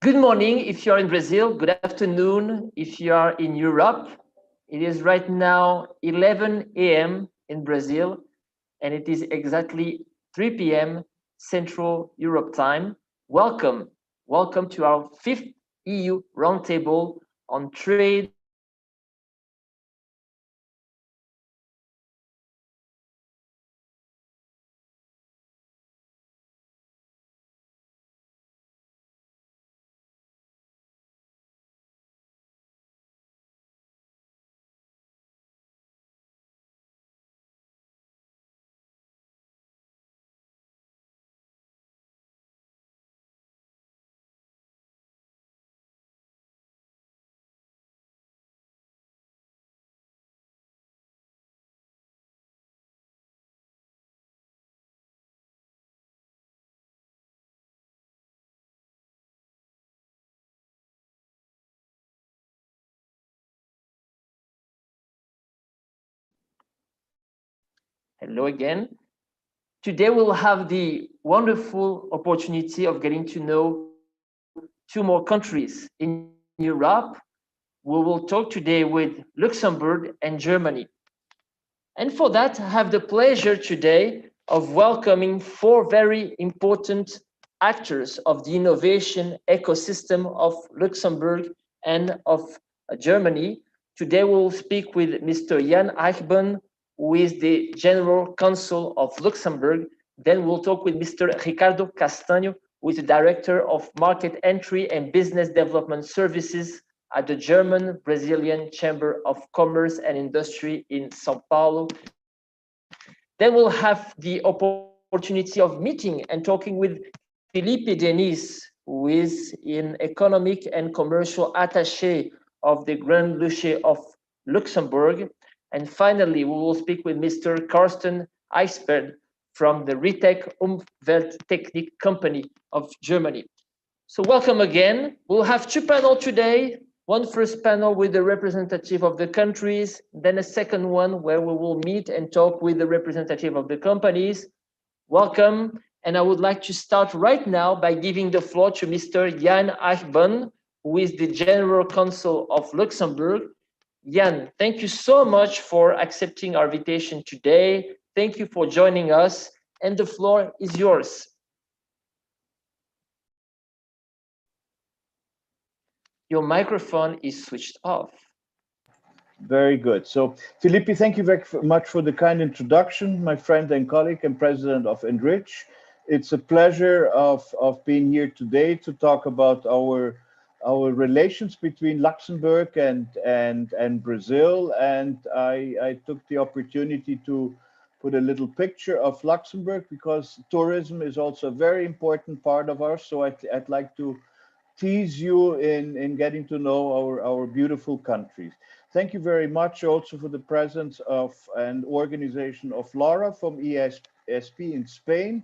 Good morning if you're in Brazil. Good afternoon if you are in Europe. It is right now 11 a.m. in Brazil, and it is exactly 3 p.m. Central Europe time. Welcome. Welcome to our fifth EU Roundtable on Trade, Investment, Taxation, and Security. Today, hello again. Today we'll have the wonderful opportunity of getting to know two more countries in Europe. We will talk today with Luxembourg and Germany. And for that, I have the pleasure today of welcoming four very important actors of the innovation ecosystem of Luxembourg and of Germany. Today, we will speak with Mr. Jan Eichborn, who is the General Counsel of Luxembourg. Then we'll talk with Mr. Ricardo Castaño, who is the Director of Market Entry and Business Development Services at the German Brazilian Chamber of Commerce and Industry in Sao Paulo. Then we'll have the opportunity of meeting and talking with Philippe Denis, who is in Economic and Commercial Attaché of the Grand Duchy of Luxembourg. And finally, we will speak with Mr. Carsten Eisberg from the Ritech Umwelttechnik Company of Germany. So welcome again. We'll have two panels today. One first panel with the representative of the countries, then a second one where we will meet and talk with the representative of the companies. Welcome. And I would like to start right now by giving the floor to Mr. Jan Eichborn, who is the General Counsel of Luxembourg. Jan, thank you so much for accepting our invitation today. Thank you for joining us. And the floor is yours. Your microphone is switched off. Very good. So, Philippe, thank you very much for the kind introduction, my friend and colleague and president of ENRICH. It's a pleasure of being here today to talk about our relations between Luxembourg and Brazil. And I took the opportunity to put a little picture of Luxembourg because tourism is also a very important part of ours. So I'd like to tease you in getting to know our beautiful countries. Thank you very much also for the presence of an organization of Laura from ESP in Spain,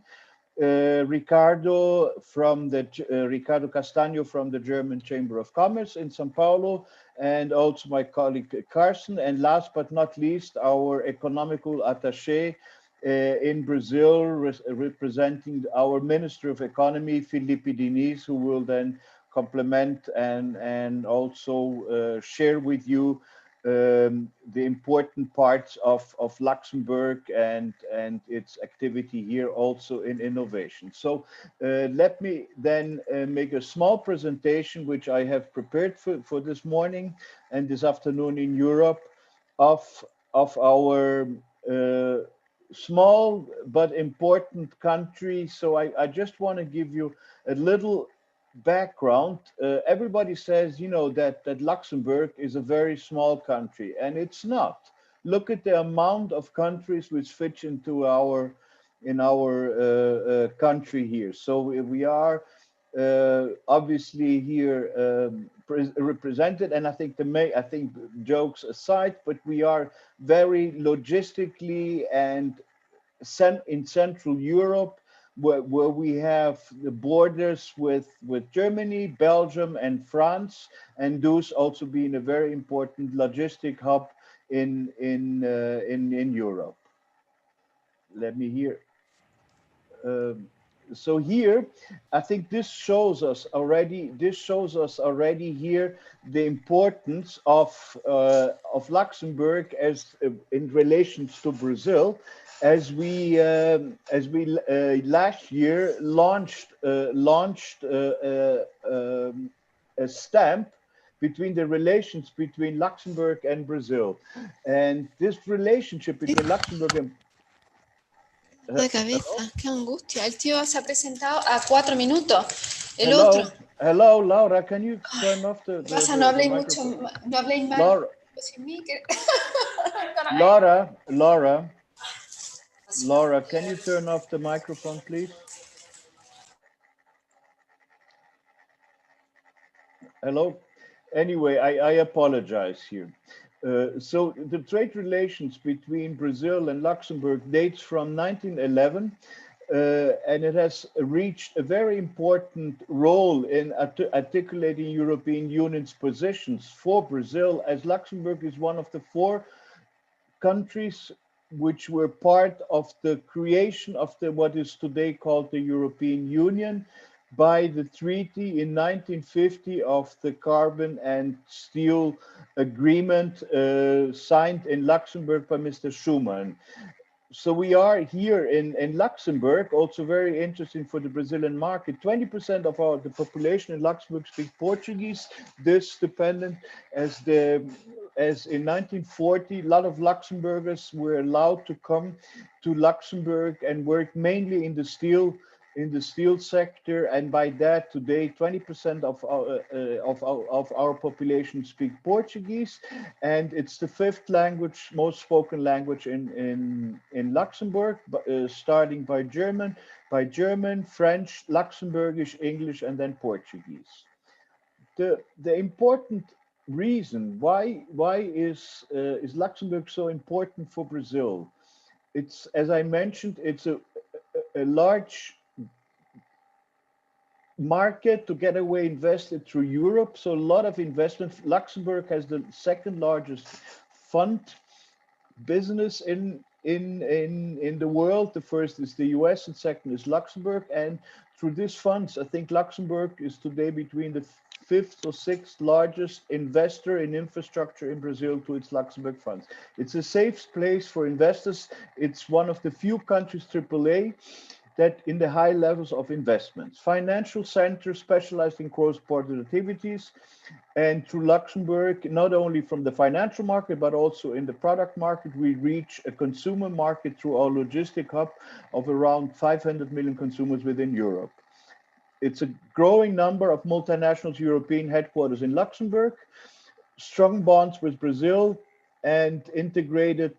Ricardo Castaño from the German Chamber of Commerce in Sao Paulo, and also my colleague Carsten, and last but not least, our economical attaché in Brazil, representing our Minister of Economy, Philippe Denis, who will then complement and also share with you the important parts of Luxembourg and its activity here also in innovation. So let me then make a small presentation, which I have prepared for this morning and this afternoon in Europe, of our small but important country. So I just want to give you a little background. Everybody says, you know, that Luxembourg is a very small country, and it's not. Look at the amount of countries which fit into our country here. So we are obviously here represented, and I think jokes aside, but we are very logistically and in Central Europe, where we have the borders with Germany, Belgium, and France, and those also being a very important logistic hub in Europe. Let me here so here, I think this shows us already here the importance of Luxembourg as in relations to Brazil, as we last year launched a stamp between the relations between Luxembourg and Brazil, and this relationship between Luxembourg and de cabeza, qué angustia. El tío se ha presentado a 4 minutos. El hello, otro. hello, Laura, can you turn off the No habléis mucho, microphone? no habléis mal. Laura, Sin mí, Laura, can you turn off the microphone, please? Hello. Anyway, I apologize here. So the trade relations between Brazil and Luxembourg dates from 1911, and it has reached a very important role in articulating European Union's positions for Brazil, as Luxembourg is one of the 4 countries which were part of the creation of what is today called the European Union by the treaty in 1950 of the Carbon and Steel Agreement signed in Luxembourg by Mr. Schuman. So we are here in Luxembourg, also very interesting for the Brazilian market. 20% of the population in Luxembourg speaks Portuguese. This dependent as in 1940, a lot of Luxembourgers were allowed to come to Luxembourg and work mainly in the steel sector, and by that today 20% of our population speak Portuguese, and it's the 5th language, most spoken language in Luxembourg, starting by German, French, Luxembourgish, English, and then Portuguese. The important reason why is Luxembourg so important for Brazil? It's, as I mentioned, it's a large market to get away invested through Europe, so a lot of investment. Luxembourg has the 2nd largest fund business in the world. The first is the US and 2nd is Luxembourg, and through these funds, I think Luxembourg is today between the 5th or 6th largest investor in infrastructure in Brazil to its Luxembourg funds. It's a safe place for investors. It's one of the few countries, AAA, that in the high levels of investments. Financial center specialized in cross-border activities, and through Luxembourg, not only from the financial market, but also in the product market, we reach a consumer market through our logistic hub of around 500 million consumers within Europe. It's a growing number of multinationals, European headquarters in Luxembourg, strong bonds with Brazil, and integrated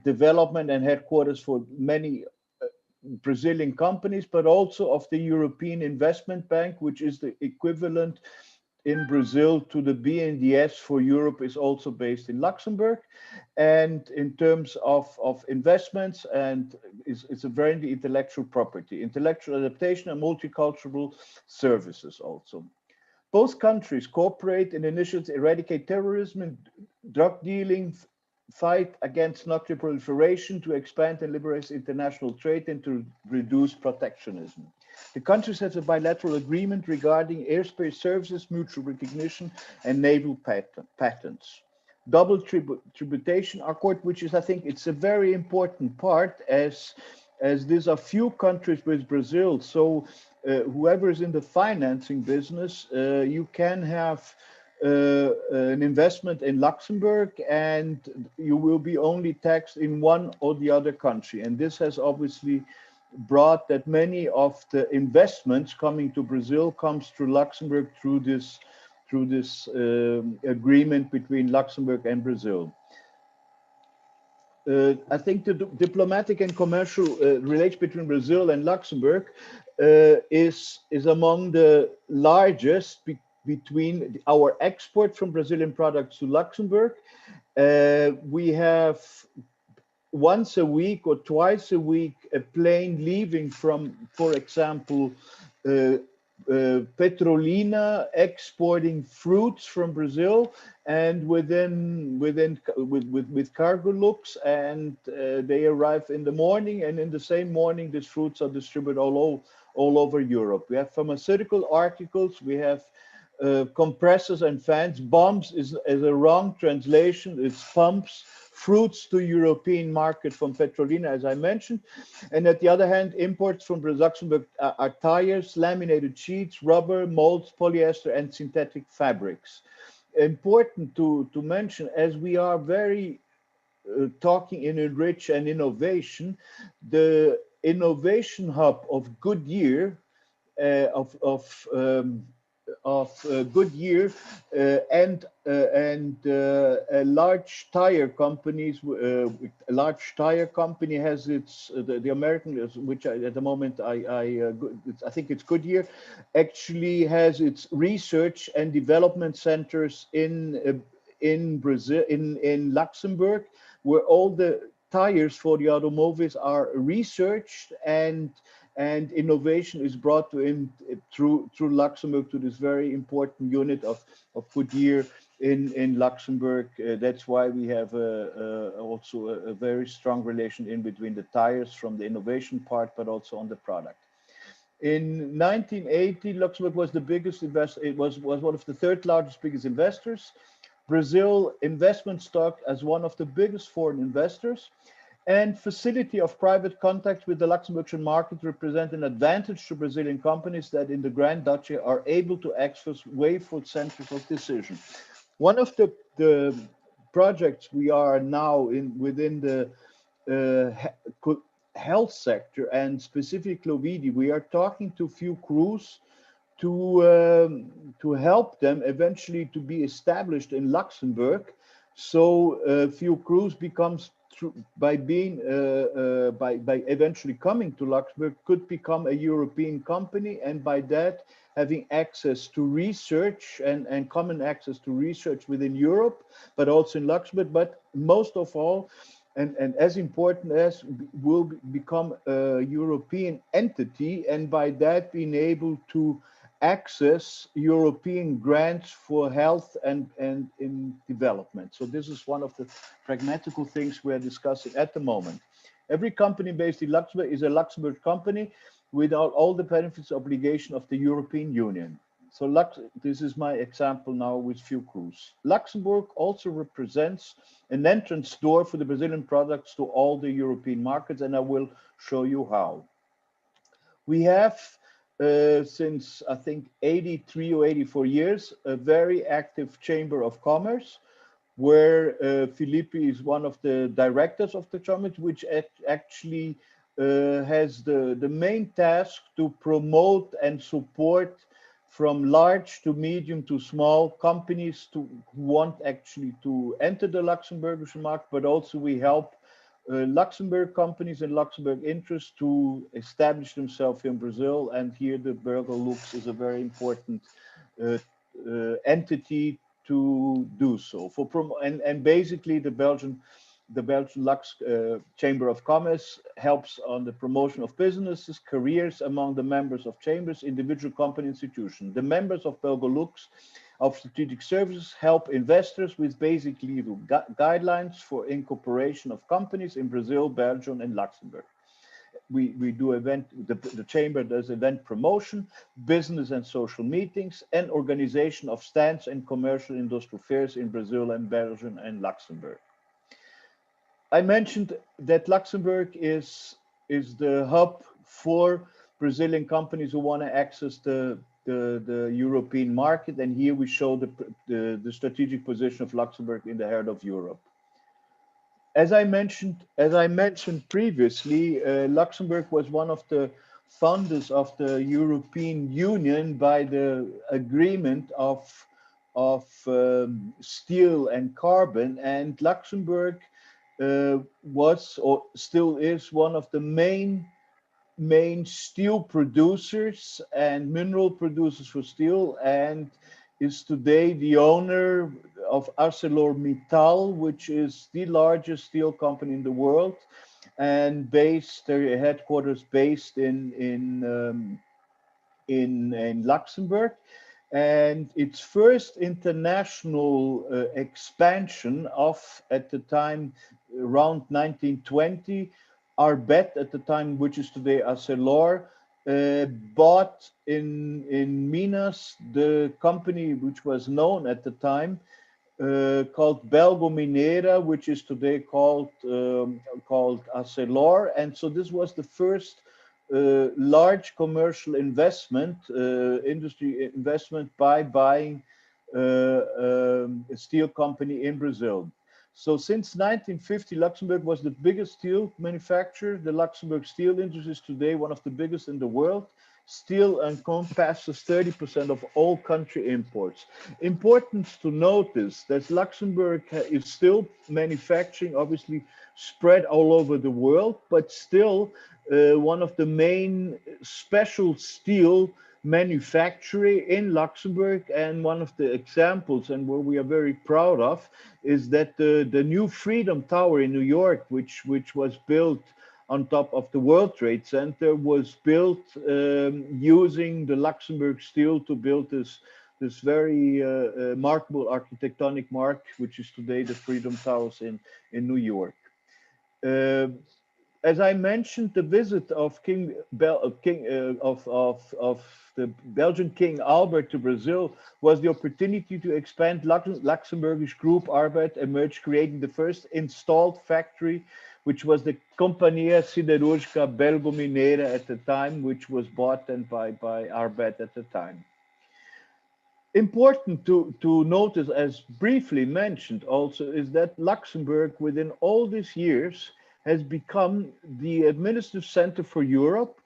development and headquarters for many Brazilian companies, but also of the European Investment Bank, which is the equivalent in Brazil to the BNDES for Europe, is also based in Luxembourg. And in terms of investments, and it's a very intellectual property, intellectual adaptation and multicultural services also. Both countries cooperate in initiatives to eradicate terrorism and drug dealing, fight against nuclear proliferation, to expand and liberate international trade, and to reduce protectionism. The countries have a bilateral agreement regarding airspace services, mutual recognition, and naval patents. Double tributation accord, which is, I think, it's a very important part, as these are few countries with Brazil. So whoever is in the financing business, you can have an investment in Luxembourg, and you will be only taxed in one or the other country. And this has obviously brought that many of the investments coming to Brazil comes through Luxembourg through this agreement between Luxembourg and Brazil. I think the diplomatic and commercial relations between Brazil and Luxembourg is among the largest between our export from Brazilian products to Luxembourg. We have once a week or twice a week a plane leaving from, for example, Petrolina exporting fruits from Brazil, and with cargo looks, and they arrive in the morning, and in the same morning these fruits are distributed all all over Europe. We have pharmaceutical articles, we have compressors and fans. Bombs is a wrong translation, it's pumps. Fruits to European market from Petrolina, as I mentioned. And at the other hand, imports from Luxembourg are tires, laminated sheets, rubber, molds, polyester, and synthetic fabrics. Important to mention, as we are very talking in ENRICH and innovation, the innovation hub of Goodyear, Goodyear and a large tire companies. A large tire company has its the American, which at the moment I think it's Goodyear, actually has its research and development centers in Brazil, in Luxembourg, where all the tires for the automobiles are researched and innovation is brought to in through Luxembourg, to this very important unit of Goodyear in Luxembourg. That's why we have also a very strong relation in between the tires from the innovation part, but also on the product. In 1980, Luxembourg was the biggest investor. It was one of the third largest, biggest investors. Brazil investment stock as one of the biggest foreign investors. And facility of private contact with the Luxembourgian market represent an advantage to Brazilian companies that in the Grand Duchy are able to access wayful centers of decision. One of the projects we are now in within the health sector, and specifically Ovidi, we are talking to few crews to help them eventually to be established in Luxembourg. So few crews becomes by eventually coming to Luxembourg could become a European company, and by that having access to research and common access to research within Europe, but also in Luxembourg. But most of all, and as important as, will become a European entity, and by that being able to access European grants for health and in development. So this is one of the pragmatical things we're discussing at the moment. Every company based in Luxembourg is a Luxembourg company without all the benefits obligation of the European Union. So this is my example now with few crews. Luxembourg also represents an entrance door for the Brazilian products to all the European markets, and I will show you how. We have since I think 83 or 84 years, a very active Chamber of Commerce, where Felipe is one of the directors of the Chamber, which actually has the main task to promote and support from large to medium to small companies who want actually to enter the Luxembourgish market, but also we help Luxembourg companies and Luxembourg interests to establish themselves in Brazil, and here the Belgo Lux is a very important entity to do so. And basically the Belgian Lux Chamber of Commerce helps on the promotion of businesses, careers among the members of chambers, individual company institutions. The members of Belgo Lux of strategic services help investors with basic legal guidelines for incorporation of companies in Brazil, Belgium, and Luxembourg. We do the chamber does event promotion, business and social meetings, and organization of stands and commercial industrial fairs in Brazil and Belgium and Luxembourg. I mentioned that Luxembourg is the hub for Brazilian companies who want to access the European market, and here we show the strategic position of Luxembourg in the heart of Europe. As I mentioned previously, Luxembourg was one of the founders of the European Union by the agreement of steel and carbon, and Luxembourg was or still is one of the main steel producers and mineral producers for steel, and is today the owner of ArcelorMittal, which is the largest steel company in the world, and their headquarters based in Luxembourg. And its first international expansion at the time around 1920, Arbet at the time, which is today Arcelor, bought in Minas the company which was known at the time called Belgo Mineira, which is today called Arcelor. And so this was the first large commercial investment, industry investment by buying a steel company in Brazil. So since 1950, Luxembourg was the biggest steel manufacturer. The Luxembourg steel industry is today one of the biggest in the world. Steel encompasses 30% of all country imports. Important to notice that Luxembourg is still manufacturing, obviously spread all over the world, but still one of the main special steel manufacturing in Luxembourg. And one of the examples, and where we are very proud of, is that the new Freedom Tower in New York, which was built on top of the World Trade Center, was built using the Luxembourg steel to build this very remarkable architectonic mark, which is today the Freedom Towers in New York. As I mentioned, the visit of the Belgian King Albert to Brazil was the opportunity to expand Luxembourgish group Arbeit emerged, creating the first installed factory, which was the Companhia Siderúrgica Belgo Mineira at the time, which was bought then by Arbeit at the time. Important to notice, as briefly mentioned also, is that Luxembourg within all these years has become the administrative center for Europe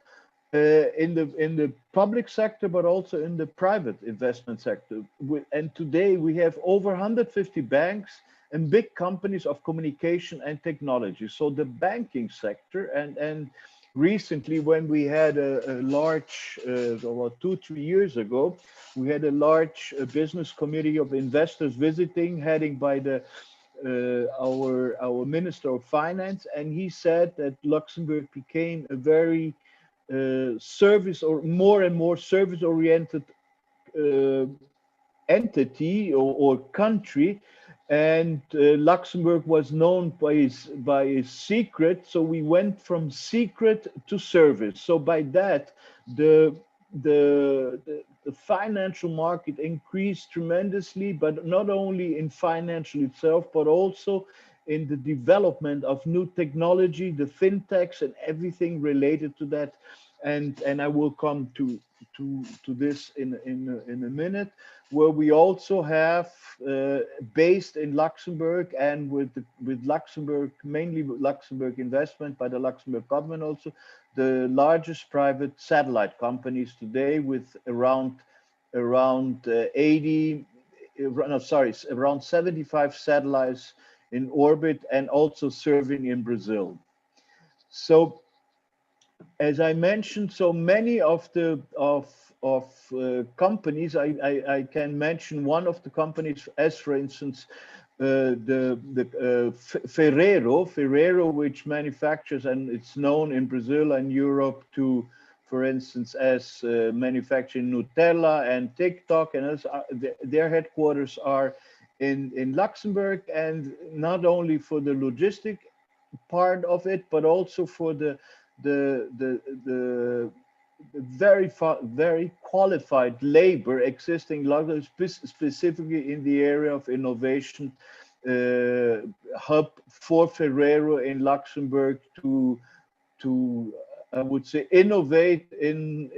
in the public sector, but also in the private investment sector. And today we have over 150 banks and big companies of communication and technology. So the banking sector, and recently when we had a large, about 2-3 years ago, we had a large business committee of investors visiting, heading by our Minister of Finance, and he said that Luxembourg became a very service or more and more service-oriented entity or country, and Luxembourg was known by his secret. So we went from secret to service. So by that, the financial market increased tremendously, but not only in financial itself, but also in the development of new technology, the fintechs and everything related to that. And I will come to this in a minute, where we also have based in Luxembourg, and with Luxembourg, mainly Luxembourg investment by the Luxembourg government, also the largest private satellite companies today, with around 75 satellites in orbit, and also serving in Brazil. So as I mentioned, so many of the companies, I can mention one of the companies as, for instance, Ferrero, which manufactures, and it's known in Brazil and Europe to, for instance, as manufacturing Nutella and TikTok, and as, their headquarters are in Luxembourg, and not only for the logistic part of it, but also for the very qualified labor existing specifically in the area of innovation hub for Ferrero in Luxembourg to I would say innovate in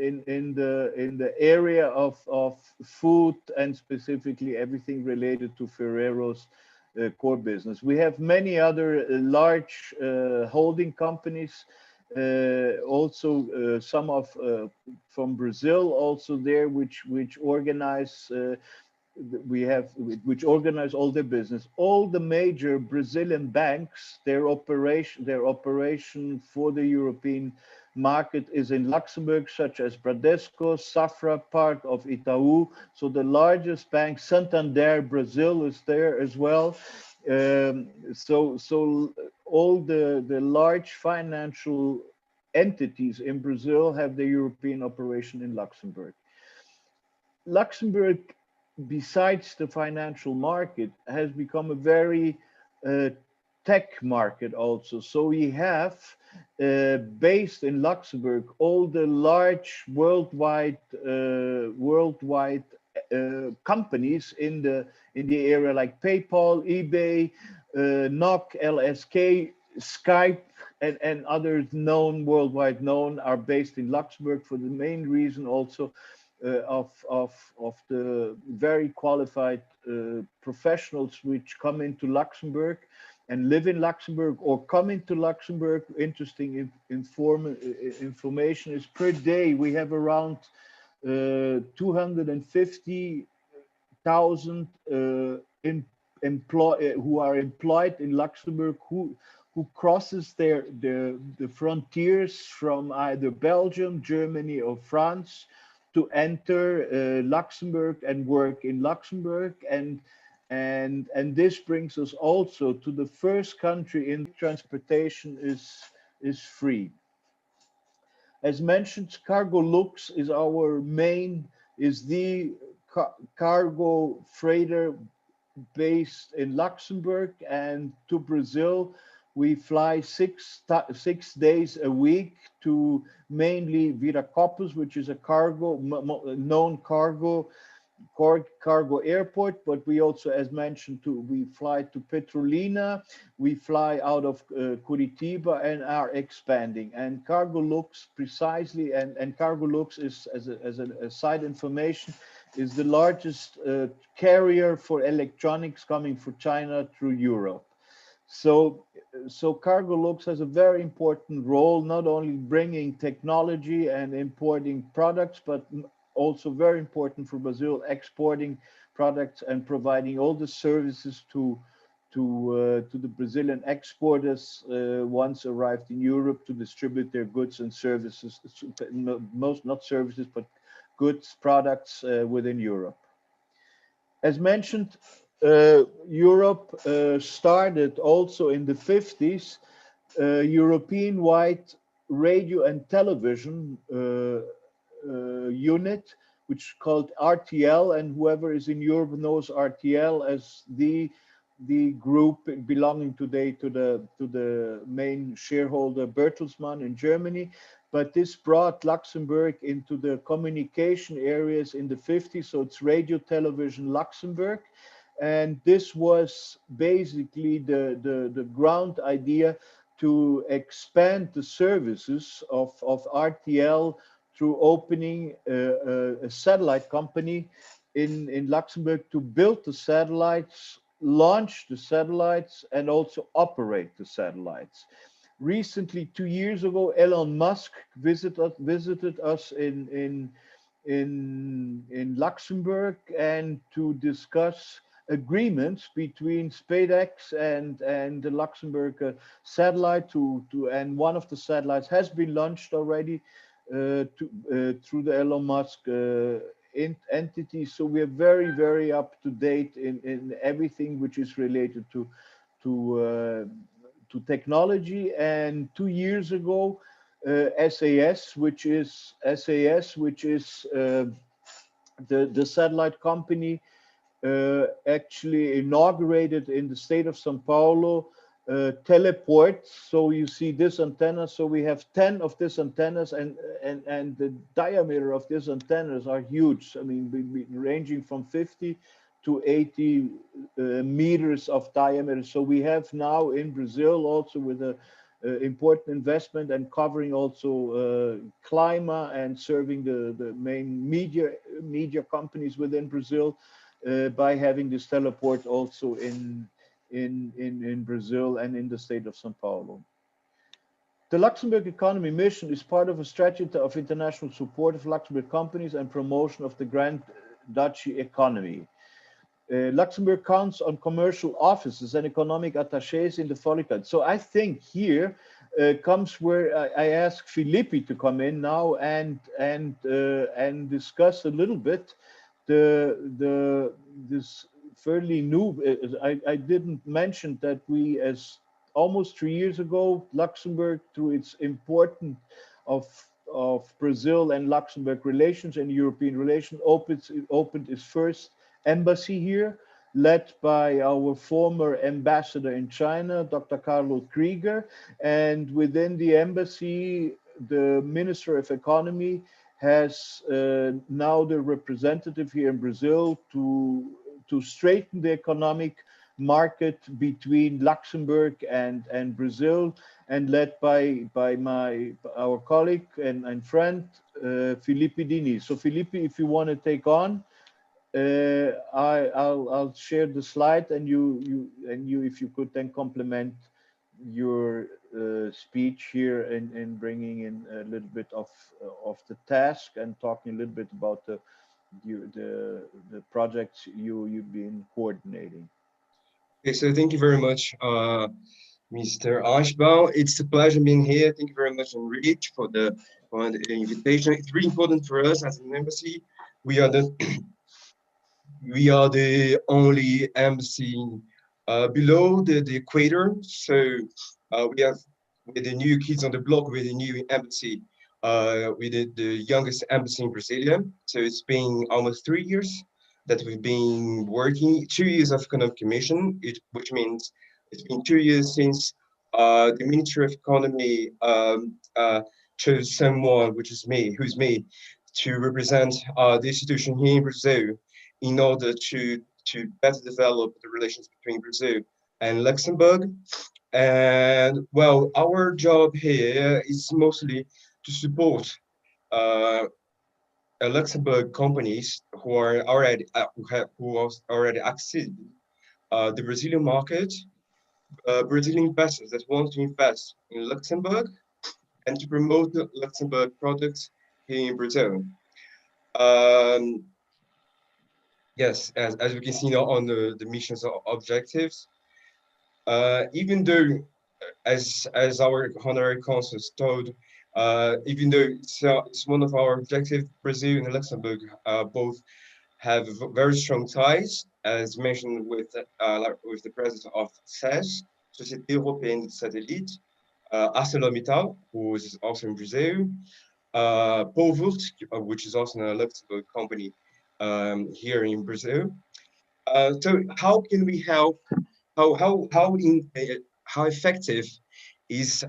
the area of food, and specifically everything related to Ferrero's core business. We have many other large holding companies, also some of from Brazil also there, which organize which organize all their business. All the major Brazilian banks, their operation for the European market is in Luxembourg, such as Bradesco, Safra, part of Itaú. So the largest bank, Santander Brazil, is there as well. So all the large financial entities in Brazil have their European operation in Luxembourg. Luxembourg, besides the financial market, has become a very tech market also. So we have based in Luxembourg all the large worldwide companies in the area like PayPal, eBay, NOC, LSK, Skype, and others known worldwide known are based in Luxembourg for the main reason also of the very qualified professionals which come into Luxembourg and live in Luxembourg or come into Luxembourg. Interesting information is per day we have around 250,000 who are employed in Luxembourg who crosses the frontiers from either Belgium, Germany, or France to enter Luxembourg and work in Luxembourg, and this brings us also to the first country in transportation is free. As mentioned, Cargo Lux is the cargo freighter based in Luxembourg, and to Brazil we fly six days a week to mainly Viracopos, which is a known cargo airport, but we also, as mentioned, we fly to Petrolina, we fly out of Curitiba and are expanding. And Cargo Lux precisely, and Cargo Lux is, as a side information, is the largest carrier for electronics coming from China through Europe. So Cargo Lux has a very important role, not only bringing technology and importing products, but also very important for Brazil, exporting products and providing all the services to the Brazilian exporters once arrived in Europe to distribute their goods and services, not services, but goods, products within Europe. As mentioned, Europe started also in the 50s, European-wide radio and television unit, which called RTL, and whoever is in Europe knows RTL as the group belonging today to the main shareholder Bertelsmann in Germany. But this brought Luxembourg into the communication areas in the 50s, so it's Radio Television Luxembourg. And this was basically the ground idea to expand the services of RTL through opening a satellite company in Luxembourg to build the satellites, launch the satellites, and also operate the satellites. Recently, 2 years ago, Elon Musk visited us in Luxembourg and to discuss agreements between SpaceX and the Luxembourg satellite and one of the satellites has been launched already through the Elon Musk entity. So we are very, very up to date in everything which is related to technology. And 2 years ago, SAS, which is the satellite company, actually inaugurated in the state of Sao Paulo teleport. So you see this antenna. So we have 10 of these antennas, and the diameter of these antennas are huge. I mean, ranging from 50 to 80 meters of diameter. So we have now in Brazil also with a important investment and covering also Clima and serving the main media companies within Brazil by having this teleport also in Brazil and in the state of Sao Paulo. The Luxembourg Economy Mission is part of a strategy of international support of Luxembourg companies and promotion of the Grand Duchy economy. Luxembourg counts on commercial offices and economic attaches in the following countries. So I think here comes where I ask Filippi to come in now and discuss a little bit this fairly new. I didn't mention that we, as almost 3 years ago, Luxembourg, through its importance of Brazil and Luxembourg relations and European relations, opened its first embassy here. led by our former ambassador in China, Dr. Carlo Krieger. And within the embassy, the Minister of Economy has now the representative here in Brazil to straighten the economic market between Luxembourg and Brazil, and led by our colleague and friend Felipe Dini. So Felipe, if you want to take on, I'll share the slide, and you if you could then complement your speech here and bringing in a little bit of the task and talking a little bit about the projects you've been coordinating. Okay, so thank you very much, Mr. Ashbal. It's a pleasure being here. Thank you very much, ENRICH, for the invitation. It's really important for us as an embassy. We are the only embassy below the equator. So we're the new kids on the block. We're the new embassy. We're the youngest embassy in Brasilia. So it's been almost 3 years that we've been working. 2 years of economic commission, which means it's been 2 years since the Ministry of Economy chose someone, who's me, to represent the institution here in Brazil in order to better develop the relations between Brazil and Luxembourg. And well, our job here is mostly to support Luxembourg companies who are already accessed the Brazilian market, Brazilian investors that want to invest in Luxembourg and to promote the Luxembourg products here in Brazil. Yes, as we can see now on the missions objectives, even though, as our honorary consuls told, even though it's one of our objectives, Brazil and Luxembourg both have very strong ties, as mentioned with the president of SES, Société Européenne de Satellites, ArcelorMittal, who is also in Brazil, Povult, which is also a Luxembourg company here in Brazil. So how can we help? How effective is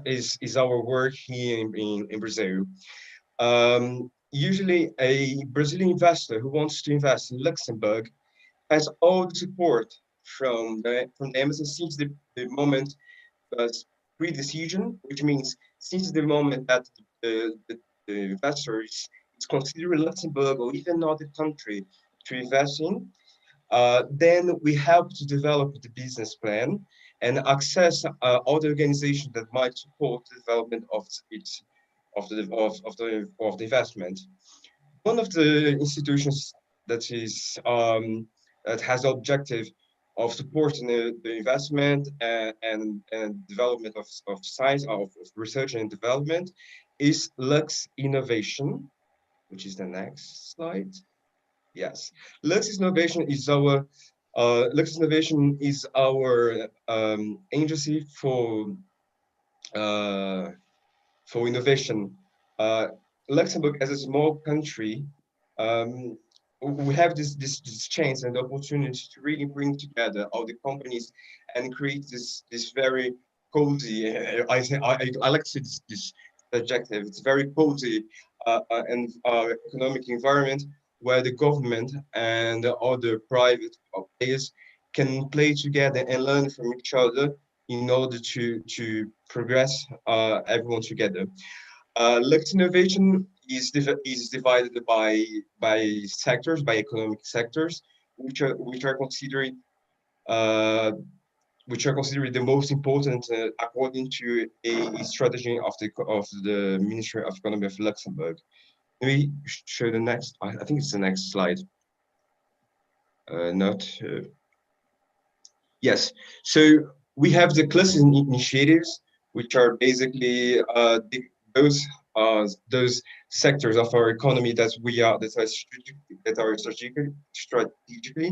our work here in Brazil? Usually, a Brazilian investor who wants to invest in Luxembourg has all the support from the embassy since the moment pre-decision, which means since the moment that the investor is considering Luxembourg or even another country to invest in. Then we help to develop the business plan and access all the organizations that might support the development of the investment. One of the institutions that is that has the objective of supporting the investment and development of science, of research and development, is Lux Innovation, which is the next slide. Yes, Lux Innovation is our agency for innovation. Luxembourg, as a small country, we have this chance and opportunity to really bring together all the companies and create this very cozy. I like to say this adjective. It's very cozy and economic environment where the government and other private players can play together and learn from each other in order to progress everyone together. Lux Innovation is divided by sectors, by economic sectors, which are considered the most important according to a strategy of the Ministry of Economy of Luxembourg. Let me show the next. I think it's the next slide. Yes. So we have the clusters and initiatives, which are basically those sectors of our economy that are strategically.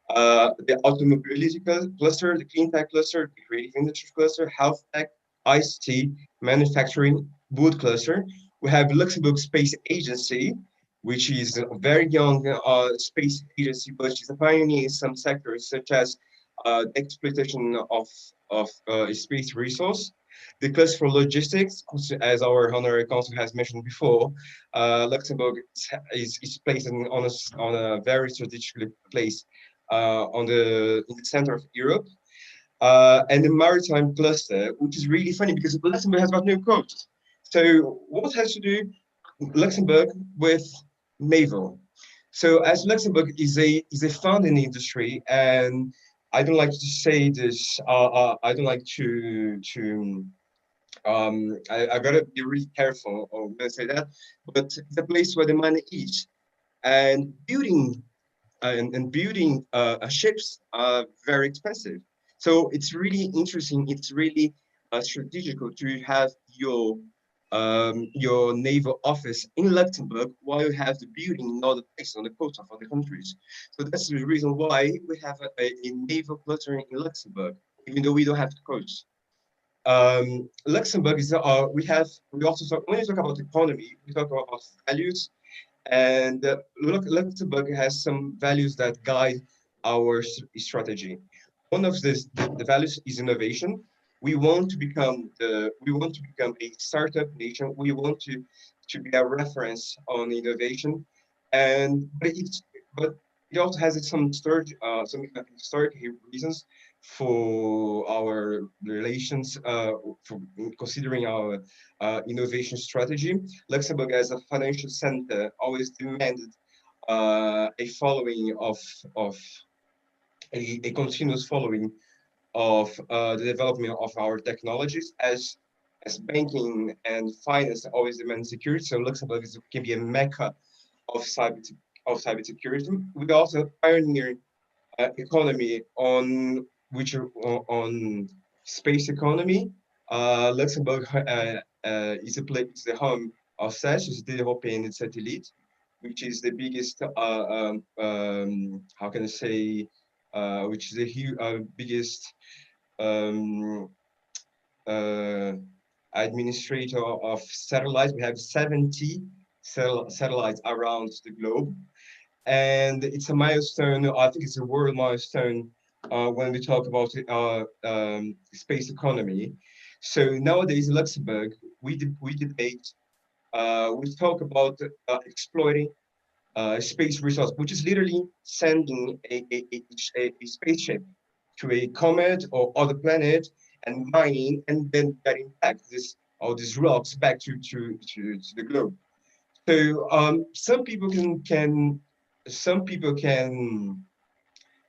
The automobility cluster, the clean tech cluster, the creative industry cluster, health tech, ICT, manufacturing, wood cluster. We have Luxembourg Space Agency, which is a very young space agency, but she's a pioneer in some sectors, such as the exploitation of space resource. The Cluster for Logistics, as our honorary consul has mentioned before, Luxembourg is placed on a very strategically placed in the center of Europe. And the maritime cluster, which is really funny because Luxembourg has got no coast. So what has to do Luxembourg with naval? So as Luxembourg is a founding industry, and I don't like to say this. I don't like to. I gotta be really careful when I say that. But it's a place where the money is, and building ships are very expensive. So it's really interesting. It's really strategical to have your naval office in Luxembourg while you have the building in other places on the coast of other countries. So that's the reason why we have a naval clustering in Luxembourg, even though we don't have the coast. Luxembourg is we also talk when you talk about economy, we talk about values, and Luxembourg has some values that guide our strategy. One of the values is innovation. We want to become a startup nation. We want to be a reference on innovation, and but it also has some historic reasons for our relations, for considering our innovation strategy. Luxembourg as a financial center always demanded a following of a continuous following of the development of our technologies as banking and finance always demand security. So Luxembourg can be a mecca of cybersecurity. We also pioneer economy on space economy. Luxembourg is the home of SES, the European Satellite, which is the biggest, how can I say, which is the biggest um, uh, administrator of satellites. We have 70 satellites around the globe. And it's a milestone, I think it's a world milestone when we talk about space economy. So nowadays in Luxembourg, we debate, we talk about exploiting space resource, which is literally sending a spaceship to a comet or other planet and mining and then getting back these rocks back to the globe. So some people can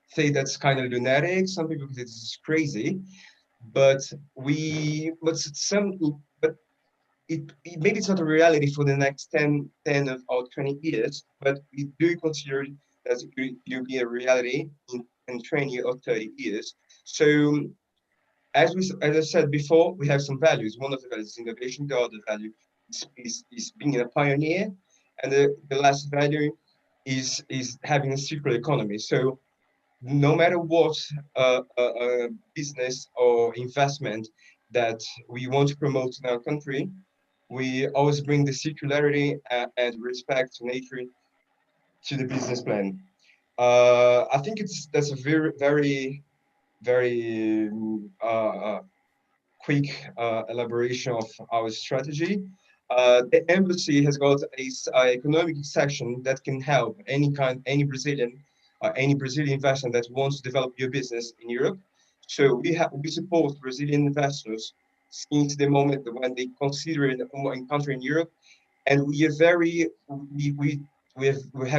say that's kind of lunatic. Some people say this is crazy, but but maybe it's not a reality for the next 10 or 20 years, but we do consider that it will be a reality in 20 or 30 years. So as I said before, we have some values. One of the values is innovation. The other value is being a pioneer, and the last value is having a circular economy. So no matter what business or investment that we want to promote in our country, we always bring the circularity and respect to nature to the business plan. I think that's a very quick elaboration of our strategy. The embassy has got a economic section that can help any Brazilian investor that wants to develop your business in Europe. So we support Brazilian investors since the moment when they consider a country in Europe, and we have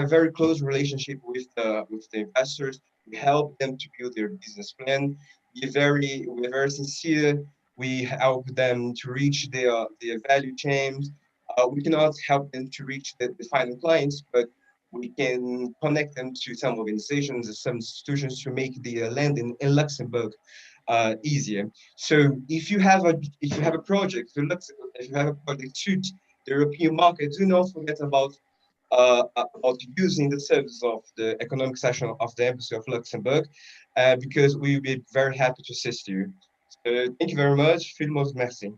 a very close relationship with the investors. We help them to build their business plan. We're very sincere. We help them to reach their value chains. We cannot help them to reach the final clients, but we can connect them to some organizations and some institutions to make the landing in Luxembourg easier. So if you have a project to Luxembourg, if you have a project to the European market, do not forget about using the service of the economic section of the Embassy of Luxembourg, because we will be very happy to assist you. So thank you very much. Filmos, merci.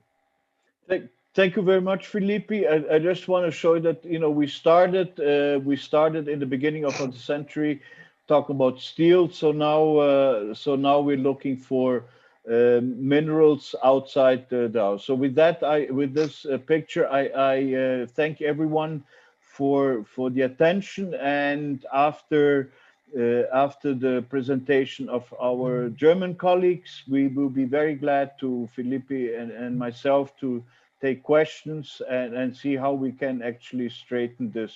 Thank you very much, Felipe. I just want to show that, you know, we started in the beginning of the century talking about steel. So now we're looking for minerals outside the house. So with that, with this picture, I thank everyone for the attention. And after the presentation of our German colleagues, we will be very glad to Felipe and myself to take questions and see how we can actually straighten this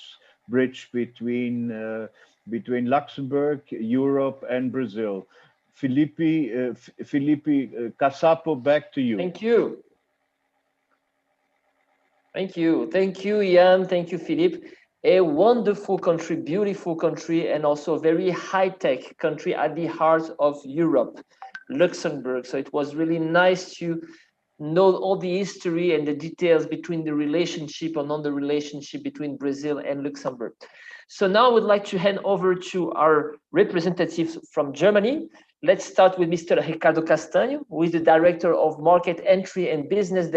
bridge between Luxembourg, Europe, and Brazil. Felipe Casapo, back to you. Thank you. Thank you. Thank you, Ian. Thank you, Philippe. A wonderful country, beautiful country, and also a very high-tech country at the heart of Europe, Luxembourg. So it was really nice to know all the history and the details between the relationship and on the relationship between Brazil and Luxembourg. So now I would like to hand over to our representatives from Germany. Let's start with Mr. Ricardo Castaño, who is the Director of Market Entry and Business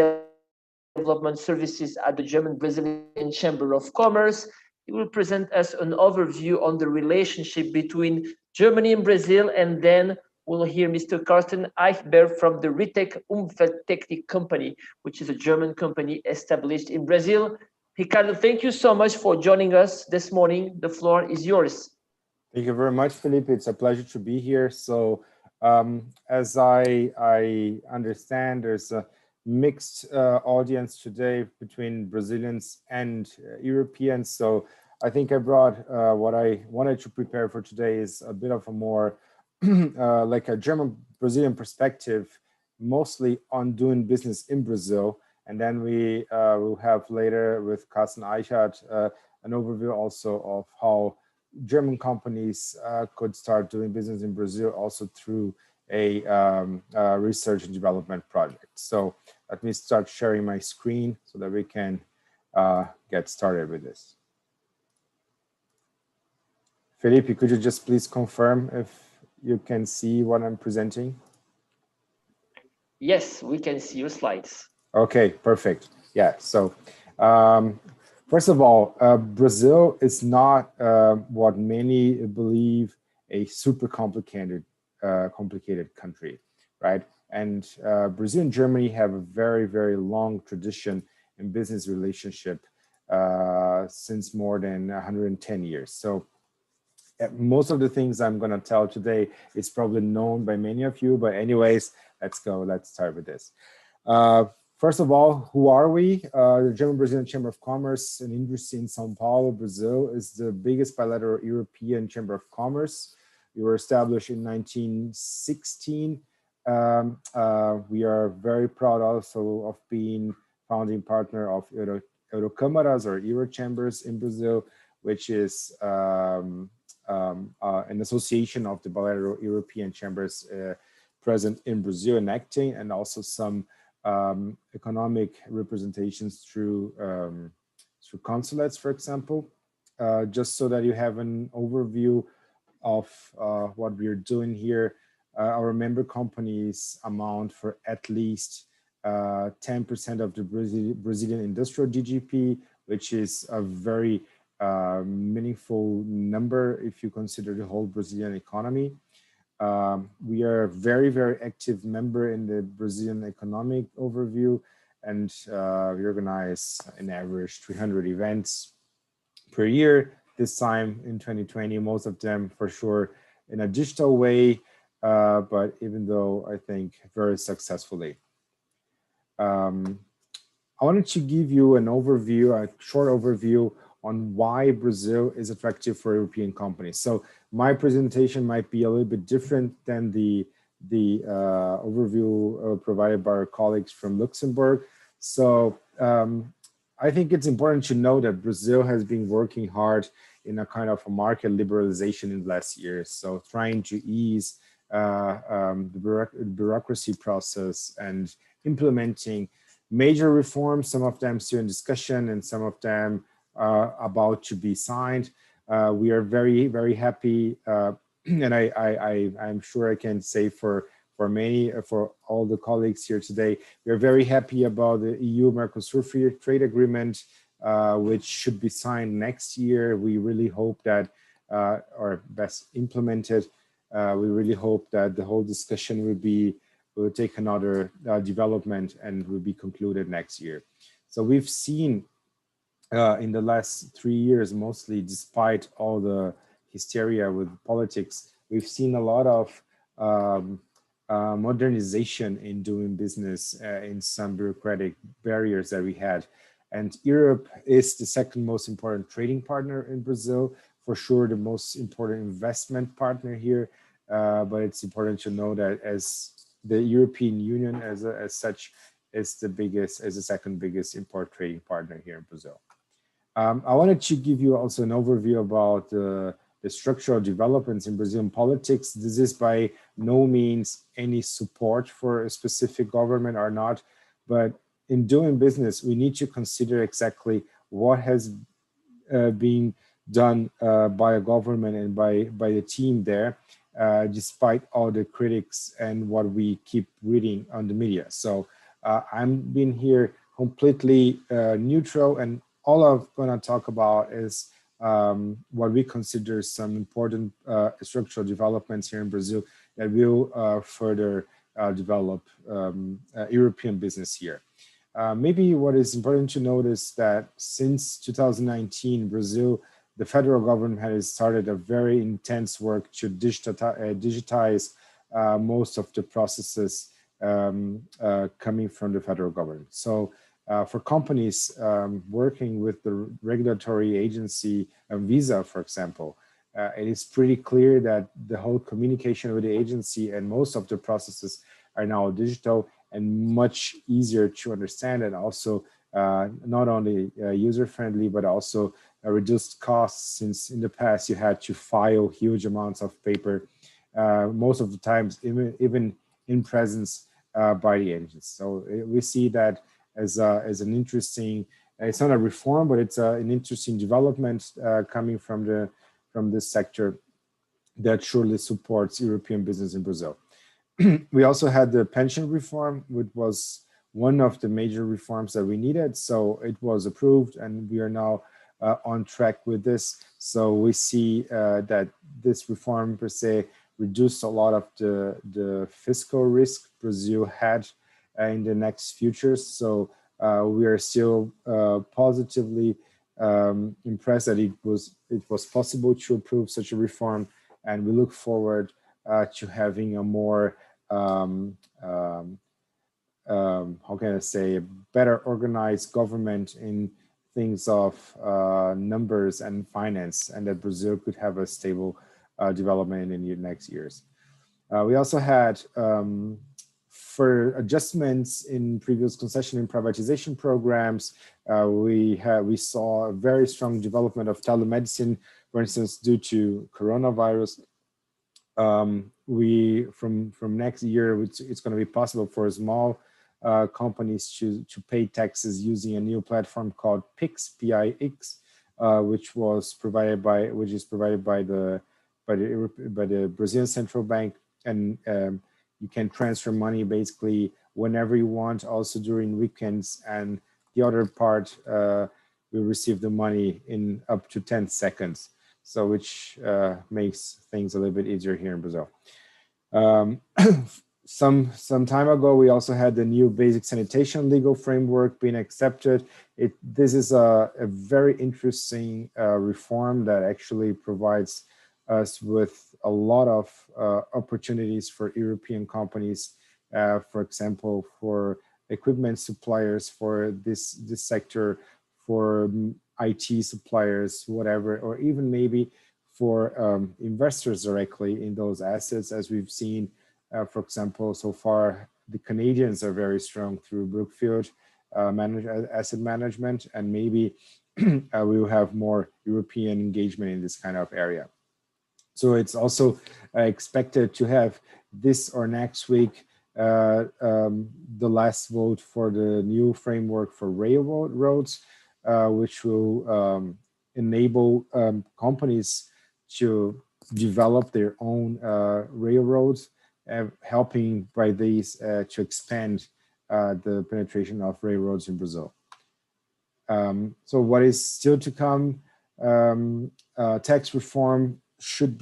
Development Services at the German-Brazilian Chamber of Commerce. He will present us an overview on the relationship between Germany and Brazil, and then we'll hear Mr. Carsten Eichberg from the Ritec Umwelttechnik company, which is a German company established in Brazil. Ricardo, thank you so much for joining us this morning. The floor is yours. Thank you very much, Felipe. It's a pleasure to be here. So as I understand, there's a mixed audience today between Brazilians and Europeans. So I think I brought what I wanted to prepare for today is a bit of a more like a German-Brazilian perspective, mostly on doing business in Brazil. And then we will have later with Carsten Eichert an overview also of how German companies could start doing business in Brazil also through a research and development project. So let me start sharing my screen so that we can get started with this. Felipe, could you just please confirm if you can see what I'm presenting? Yes, we can see your slides. Okay, perfect. Yeah, so first of all, Brazil is not what many believe a super complicated country, right? And Brazil and Germany have a very, very long tradition in business relationship since more than 110 years. So most of the things I'm going to tell today is probably known by many of you, but anyways, let's start with this. First of all, who are we? The German-Brazilian Chamber of Commerce and Industry in Sao Paulo, Brazil is the biggest bilateral European Chamber of Commerce. We were established in 1916. We are very proud also of being founding partner of Eurocâmaras or Euro Chambers in Brazil, which is an association of the bilateral European chambers present in Brazil and acting, and also some economic representations through consulates, for example, just so that you have an overview of what we're doing here. Our member companies amount for at least 10% of the Brazilian industrial GDP, which is a very meaningful number if you consider the whole Brazilian economy. We are a very, very active member in the Brazilian economic overview, and we organize an average 300 events per year. This time in 2020, most of them for sure in a digital way, but even though I think very successfully. I wanted to give you an overview, a short overview on why Brazil is attractive for European companies. So my presentation might be a little bit different than the overview provided by our colleagues from Luxembourg. So I think it's important to know that Brazil has been working hard in a kind of a market liberalization in the last years. So trying to ease the bureaucracy process and implementing major reforms, some of them still in discussion and some of them about to be signed. We are very, very happy, and I'm sure I can say for for many, for all the colleagues here today. We are very happy about the EU-Mercosur Free Trade Agreement, which should be signed next year. We really hope that, or best implemented, we really hope that the whole discussion will take another development and will be concluded next year. So we've seen in the last 3 years, mostly despite all the hysteria with politics, we've seen a lot of modernization in doing business in some bureaucratic barriers that we had. And Europe is the second most important trading partner in Brazil, for sure the most important investment partner here. But it's important to know that as the European Union as such is the second biggest import trading partner here in Brazil. I wanted to give you also an overview about the structural developments in Brazilian politics. This is by no means any support for a specific government or not, but in doing business, we need to consider exactly what has been done by a government and by the team there, despite all the critics and what we keep reading on the media. So I'm being here completely neutral, and all I'm gonna talk about is what we consider some important structural developments here in Brazil that will further develop European business here. Maybe what is important to notice that since 2019, Brazil, the federal government has started a very intense work to digitize most of the processes coming from the federal government. So for companies working with the regulatory agency Visa, for example, it is pretty clear that the whole communication with the agency and most of the processes are now digital and much easier to understand, and also not only user-friendly, but also reduced costs, since in the past you had to file huge amounts of paper, most of the times even in presence by the agents. So we see that as an interesting, it's not a reform, but it's an interesting development coming from this sector that surely supports European business in Brazil. We also had the pension reform, which was one of the major reforms that we needed. So it was approved, and we are now on track with this. So we see that this reform per se reduced a lot of the fiscal risk Brazil had in the next futures. So we are still positively impressed that it was possible to approve such a reform, and we look forward to having a more how can I say, a better organized government in things of numbers and finance, and that Brazil could have a stable development in the next years. We also had for adjustments in previous concession and privatization programs, we saw a very strong development of telemedicine, for instance, due to coronavirus. From next year, it's going to be possible for small companies to pay taxes using a new platform called PIX, P-I-X, which is provided by the Brazilian Central Bank, and you can transfer money basically whenever you want, also during weekends, and the other part will receive the money in up to 10 seconds. So which makes things a little bit easier here in Brazil. Some time ago, we also had the new basic sanitation legal framework being accepted. This is a very interesting reform that actually provides us with a lot of opportunities for European companies, for example, for equipment suppliers for this sector, for IT suppliers, whatever, or even maybe for investors directly in those assets, as we've seen, for example, so far, the Canadians are very strong through Brookfield asset management, and maybe we will have more European engagement in this kind of area. So it's also expected to have this or next week the last vote for the new framework for railroads, which will enable companies to develop their own railroads helping by these to expand the penetration of railroads in Brazil. So what is still to come? Tax reform should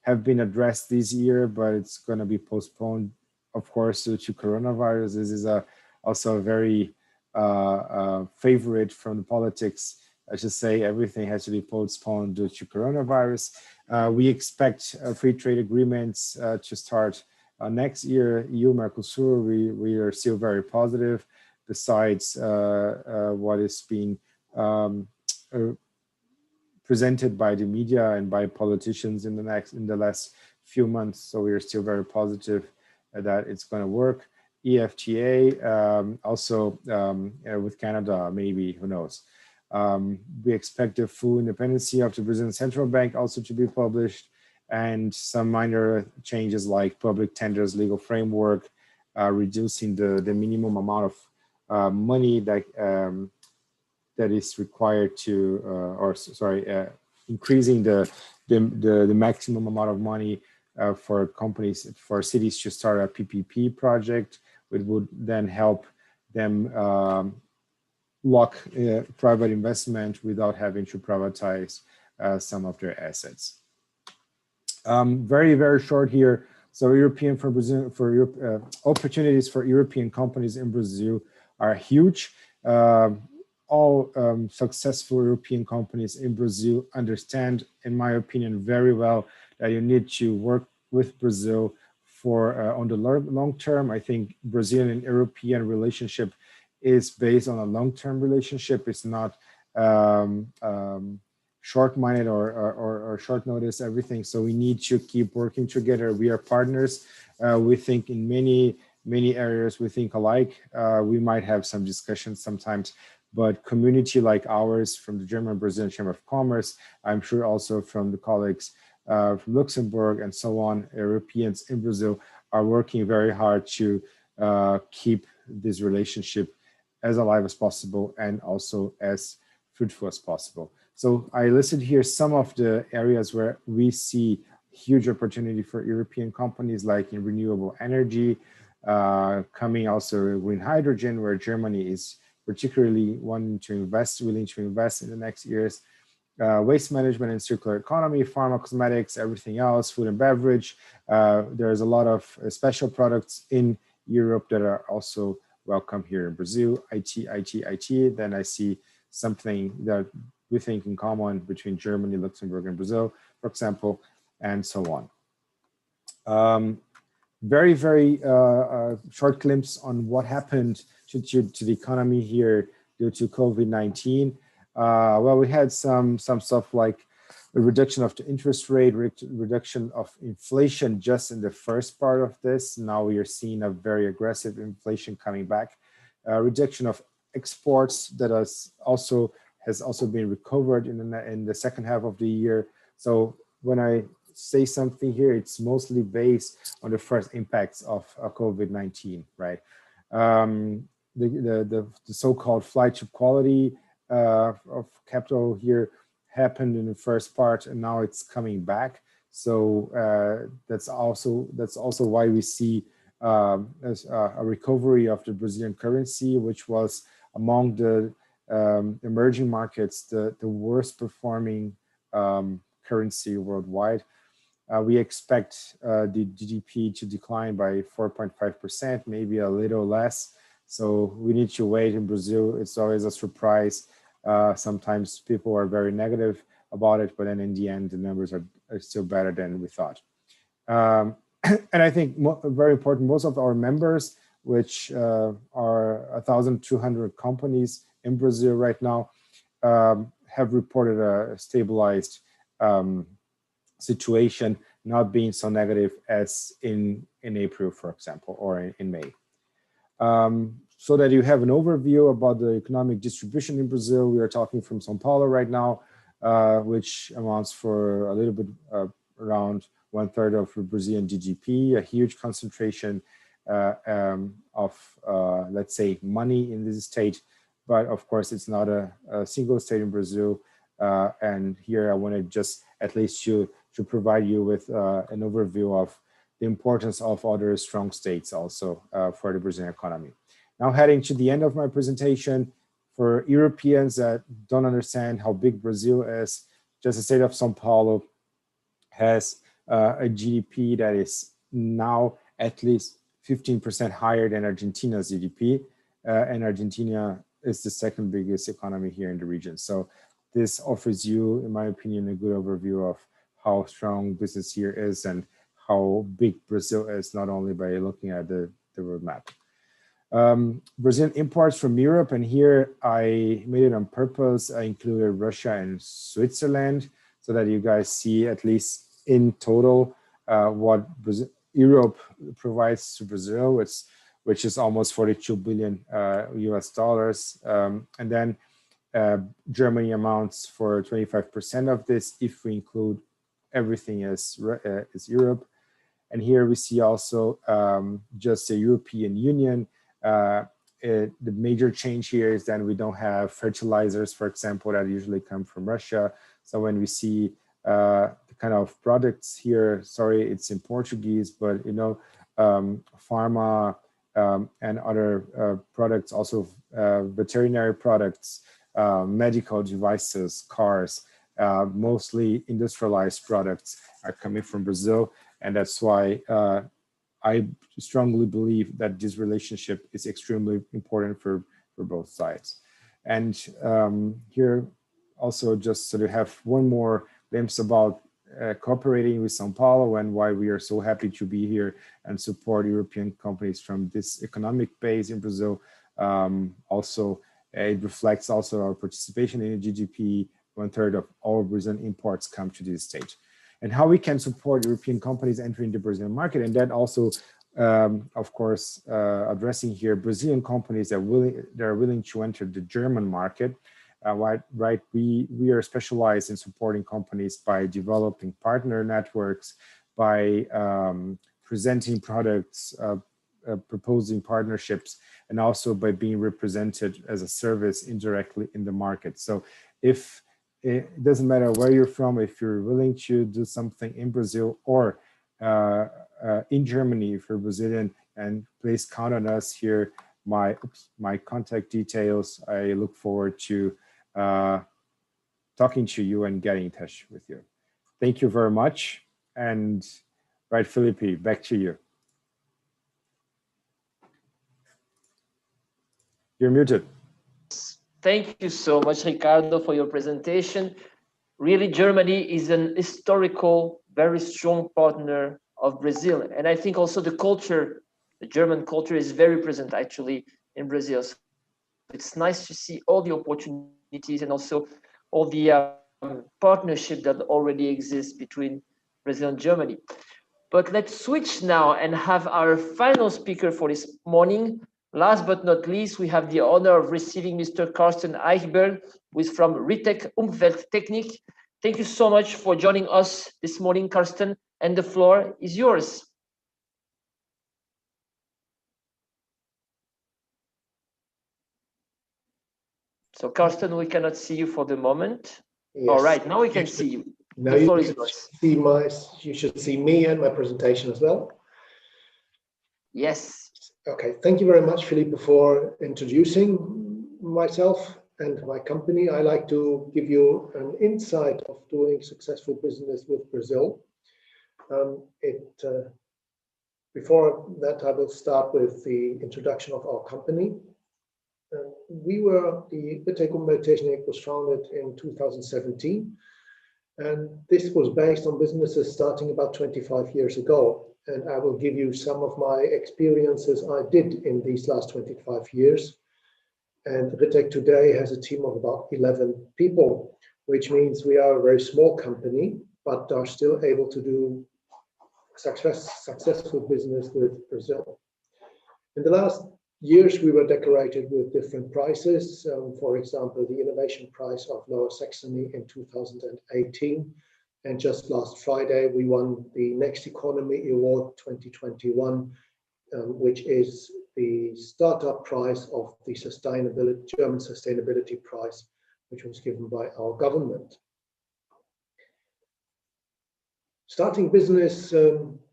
have been addressed this year, but it's going to be postponed, of course, due to coronavirus. This is also a very favorite from the politics. I should say everything has to be postponed due to coronavirus. We expect free trade agreements to start next year. EU Mercosur, we are still very positive. Besides what is being presented by the media and by politicians in the last few months, so we are still very positive that it's going to work. EFTA, also with Canada, maybe, who knows. We expect the full independence of the Brazilian Central Bank also to be published, and some minor changes like public tenders, legal framework, reducing the minimum amount of money that that is required to, increasing the maximum amount of money for companies, for cities to start a PPP project, which would then help them lock private investment without having to privatize some of their assets. Very, very short here. So European for Brazil, for Europe, opportunities for European companies in Brazil are huge. All successful European companies in Brazil understand, in my opinion, very well that you need to work with Brazil for on the long term. I think Brazilian and European relationship is based on a long-term relationship. It's not short-minded or short notice everything. So we need to keep working together. We are partners. We think in many areas we think alike. We might have some discussions sometimes, but community like ours from the German-Brazilian Chamber of Commerce, I'm sure also from the colleagues from Luxembourg and so on, Europeans in Brazil are working very hard to keep this relationship as alive as possible and also as fruitful as possible. So I listed here some of the areas where we see huge opportunity for European companies, like in renewable energy, coming also green hydrogen, where Germany is particularly willing to invest in the next years, waste management and circular economy, pharma, cosmetics, everything else, food and beverage. There's a lot of special products in Europe that are also welcome here in Brazil. IT. Then I see something that we think in common between Germany, Luxembourg, and Brazil, for example, and so on. Very, very short glimpse on what happened to the economy here due to COVID-19. Well, we had some stuff like a reduction of the interest rate, reduction of inflation just in the first part of this. Now we are seeing a very aggressive inflation coming back. Reduction of exports that has also been recovered in the second half of the year. So when I say something here, it's mostly based on the first impacts of COVID-19, right? The so-called flight to quality of capital here happened in the first part, and now it's coming back. So that's also why we see a recovery of the Brazilian currency, which was among the emerging markets the worst performing currency worldwide. We expect the GDP to decline by 4.5%, maybe a little less. So we need to wait. In Brazil, it's always a surprise. Sometimes people are very negative about it, but then in the end, the numbers are still better than we thought. And I think very important, most of our members, which are 1,200 companies in Brazil right now, have reported a stabilized situation, not being so negative as in April, for example, or in May. So that you have an overview about the economic distribution in Brazil, we are talking from Sao Paulo right now, which amounts for a little bit around 1/3 of the Brazilian GDP, a huge concentration of, let's say, money in this state. But of course, it's not a single state in Brazil. And here I wanted just at least to provide you with an overview of the importance of other strong states also for the Brazilian economy. Now heading to the end of my presentation, for Europeans that don't understand how big Brazil is, just the state of Sao Paulo has a GDP that is now at least 15% higher than Argentina's GDP, and Argentina is the second biggest economy here in the region. So this offers you, in my opinion, a good overview of how strong business here is and how big Brazil is, not only by looking at the world map. Brazilian imports from Europe, and here I made it on purpose. I included Russia and Switzerland so that you guys see at least in total what Europe provides to Brazil, which is almost 42 billion US dollars. And then Germany amounts for 25% of this if we include everything as Europe. And here we see also just the European Union. The major change here is that we don't have fertilizers, for example, that usually come from Russia. So when we see the kind of products here, sorry, it's in Portuguese, but you know, pharma and other products, also veterinary products, medical devices, cars, mostly industrialized products are coming from Brazil. And that's why I strongly believe that this relationship is extremely important for both sides. And here also just sort of have one more glimpse about cooperating with Sao Paulo and why we are so happy to be here and support European companies from this economic base in Brazil. Also, it reflects also our participation in the GDP. 1/3 of all Brazilian imports come to this stage. And how we can support European companies entering the Brazilian market. And that also, of course, addressing here Brazilian companies that are willing to enter the German market. Right, we are specialized in supporting companies by developing partner networks, by presenting products, proposing partnerships, and also by being represented as a service indirectly in the market. So if it doesn't matter where you're from, if you're willing to do something in Brazil or in Germany, if you're Brazilian, and please count on us here. My contact details. I look forward to talking to you and getting in touch with you. Thank you very much. And right, Felipe, back to you. You're muted. Thank you so much, Ricardo, for your presentation. Really, Germany is an historical, very strong partner of Brazil. And I think also the culture, the German culture is very present actually in Brazil. So it's nice to see all the opportunities and also all the partnership that already exists between Brazil and Germany. But let's switch now and have our final speaker for this morning. Last but not least, we have the honor of receiving Mr. Carsten Eichberg, who is from RITEC Umwelttechnik. Thank you so much for joining us this morning, Carsten, and the floor is yours. So, Carsten, we cannot see you for the moment. Yes. All right, now we can see you. Now you should see me and my presentation as well. Yes. Okay, thank you very much, Felipe, for introducing myself and my company. I like to give you an insight of doing successful business with Brazil. Before that, I will start with the introduction of our company. The RITEC Umwelttechnik was founded in 2017, and this was based on businesses starting about 25 years ago. And I will give you some of my experiences I did in these last 25 years. And RITEC today has a team of about 11 people, which means we are a very small company, but are still able to do successful business with Brazil. In the last years, we were decorated with different prizes. For example, the Innovation Prize of Lower Saxony in 2018. And just last Friday, we won the Next Economy Award 2021, which is the startup prize of the German Sustainability Prize, which was given by our government. Starting business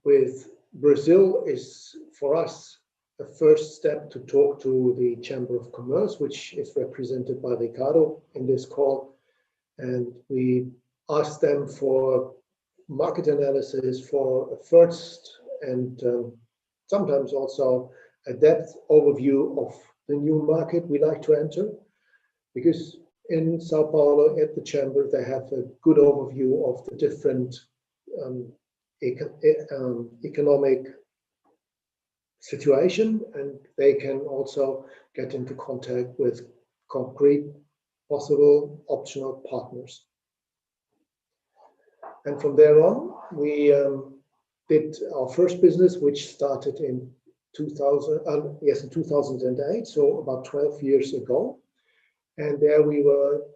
with Brazil is, for us, a first step to talk to the Chamber of Commerce, which is represented by Ricardo in this call. And we asked them for market analysis, for a first and sometimes also a depth overview of the new market we like to enter, because in Sao Paulo at the Chamber, they have a good overview of the different economic situation, and they can also get into contact with concrete possible optional partners. And from there on, we did our first business, which started in 2008, so about 12 years ago. And there we were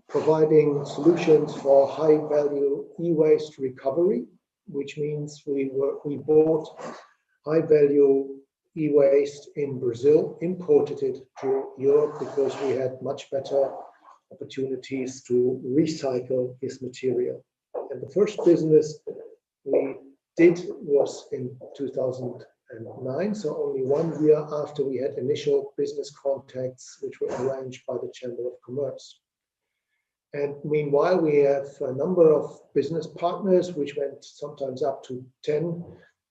providing solutions for high-value e-waste recovery, which means we bought high-value e-waste in Brazil, imported it to Europe because we had much better opportunities to recycle this material. And the first business we did was in 2009, so only 1 year after we had initial business contacts, which were arranged by the Chamber of Commerce. And meanwhile, we have a number of business partners, which went sometimes up to 10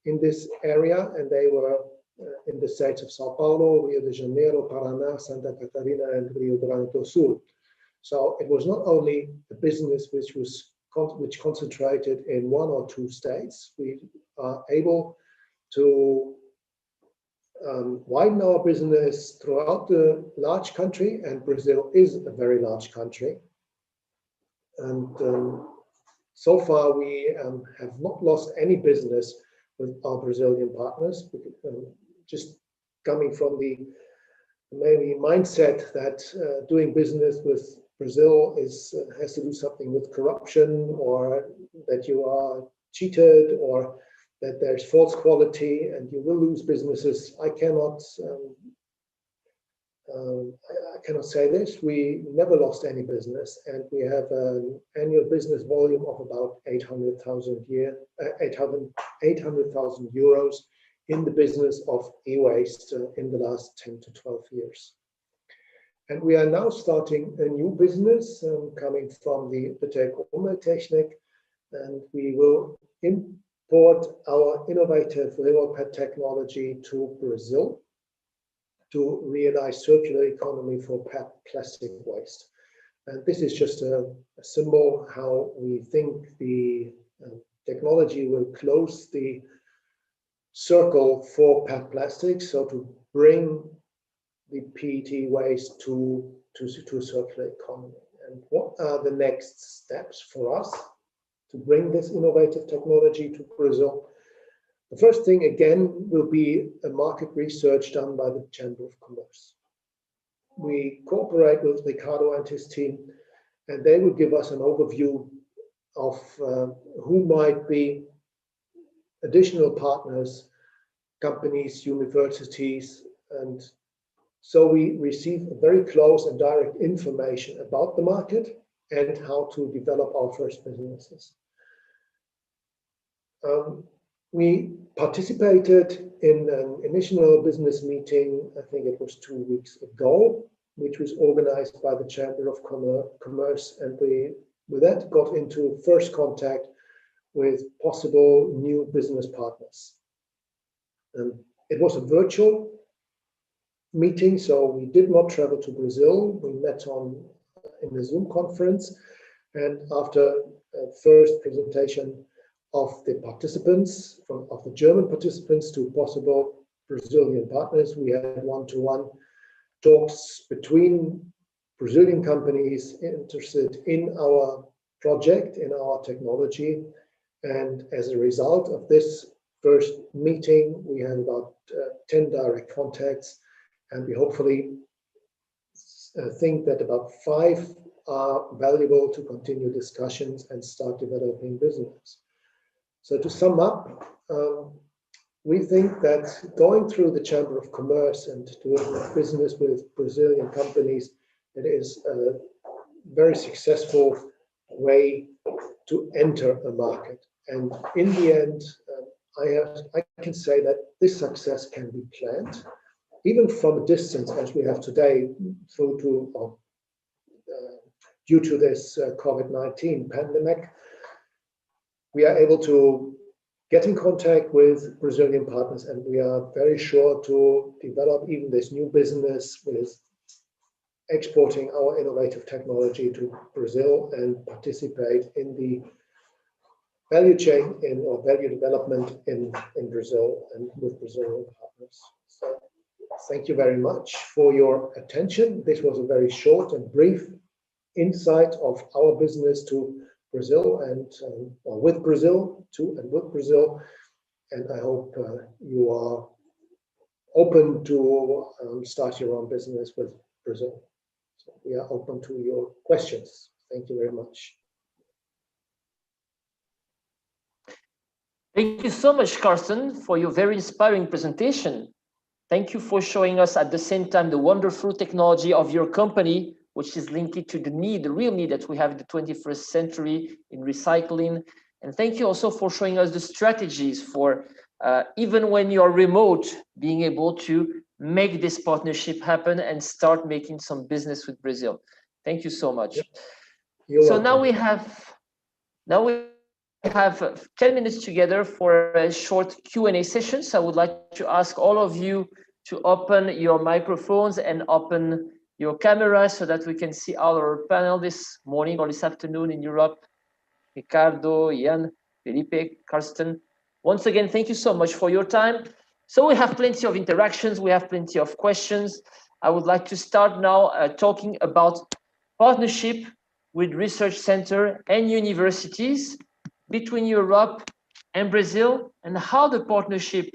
in this area, and they were in the states of Sao Paulo, Rio de Janeiro, Paraná, Santa Catarina, and Rio Grande do Sul. So it was not only a business which concentrated in 1 or 2 states. We are able to widen our business throughout the large country, and Brazil is a very large country. And so far, we have not lost any business with our Brazilian partners, just coming from the maybe mindset that doing business with Brazil has to do something with corruption, or that you are cheated, or that there's false quality and you will lose businesses. I cannot say this. We never lost any business, and we have an annual business volume of about 800,000 euros in the business of e-waste in the last 10 to 12 years. And we are now starting a new business coming from the Umwelttechnik, and we will import our innovative RevoPet technology to Brazil to realize circular economy for plastic waste. And this is just a symbol how we think the technology will close the circle for PET plastics, so to bring the PET waste to circular economy. And what are the next steps for us to bring this innovative technology to Brazil? The first thing, again, will be a market research done by the Chamber of Commerce. We cooperate with Ricardo and his team, and they will give us an overview of who might be additional partners, companies, universities, and so we receive very close and direct information about the market and how to develop our first businesses. We participated in an initial business meeting, I think it was 2 weeks ago, which was organized by the Chamber of Commerce, and we with that got into first contact with possible new business partners. It was a virtual meeting, so we did not travel to Brazil. We met in a Zoom conference, and after a first presentation of the participants, of the German participants to possible Brazilian partners, we had one-to-one talks between Brazilian companies interested in our project, in our technology. And as a result of this first meeting, we had about 10 direct contacts, and we hopefully think that about 5 are valuable to continue discussions and start developing business. So to sum up, we think that going through the Chamber of Commerce and doing business with Brazilian companies, it is a very successful way to enter a market. And in the end, I can say that this success can be planned, even from a distance as we have today, due to this COVID-19 pandemic. We are able to get in contact with Brazilian partners, and we are very sure to develop even this new business with exporting our innovative technology to Brazil and participate in the value chain or value development in Brazil and with Brazilian partners. So thank you very much for your attention. This was a very short and brief insight of our business to Brazil and or with Brazil, to and with Brazil. And I hope you are open to start your own business with Brazil. So we are open to your questions. Thank you very much. Thank you so much, Carsten, for your very inspiring presentation. Thank you for showing us at the same time the wonderful technology of your company, which is linked to the need, the real need that we have in the 21st century in recycling. And thank you also for showing us the strategies for, even when you're remote, being able to make this partnership happen and start making some business with Brazil. Thank you so much. So now we have 10 minutes together for a short Q&A session. So I would like to ask all of you to open your microphones and open your camera so that we can see our panel this morning or this afternoon in Europe. Ricardo, Ian, Felipe, Carsten. Once again, thank you so much for your time. So we have plenty of interactions. We have plenty of questions. I would like to start now talking about partnership with research center and universities between Europe and Brazil, and how the partnership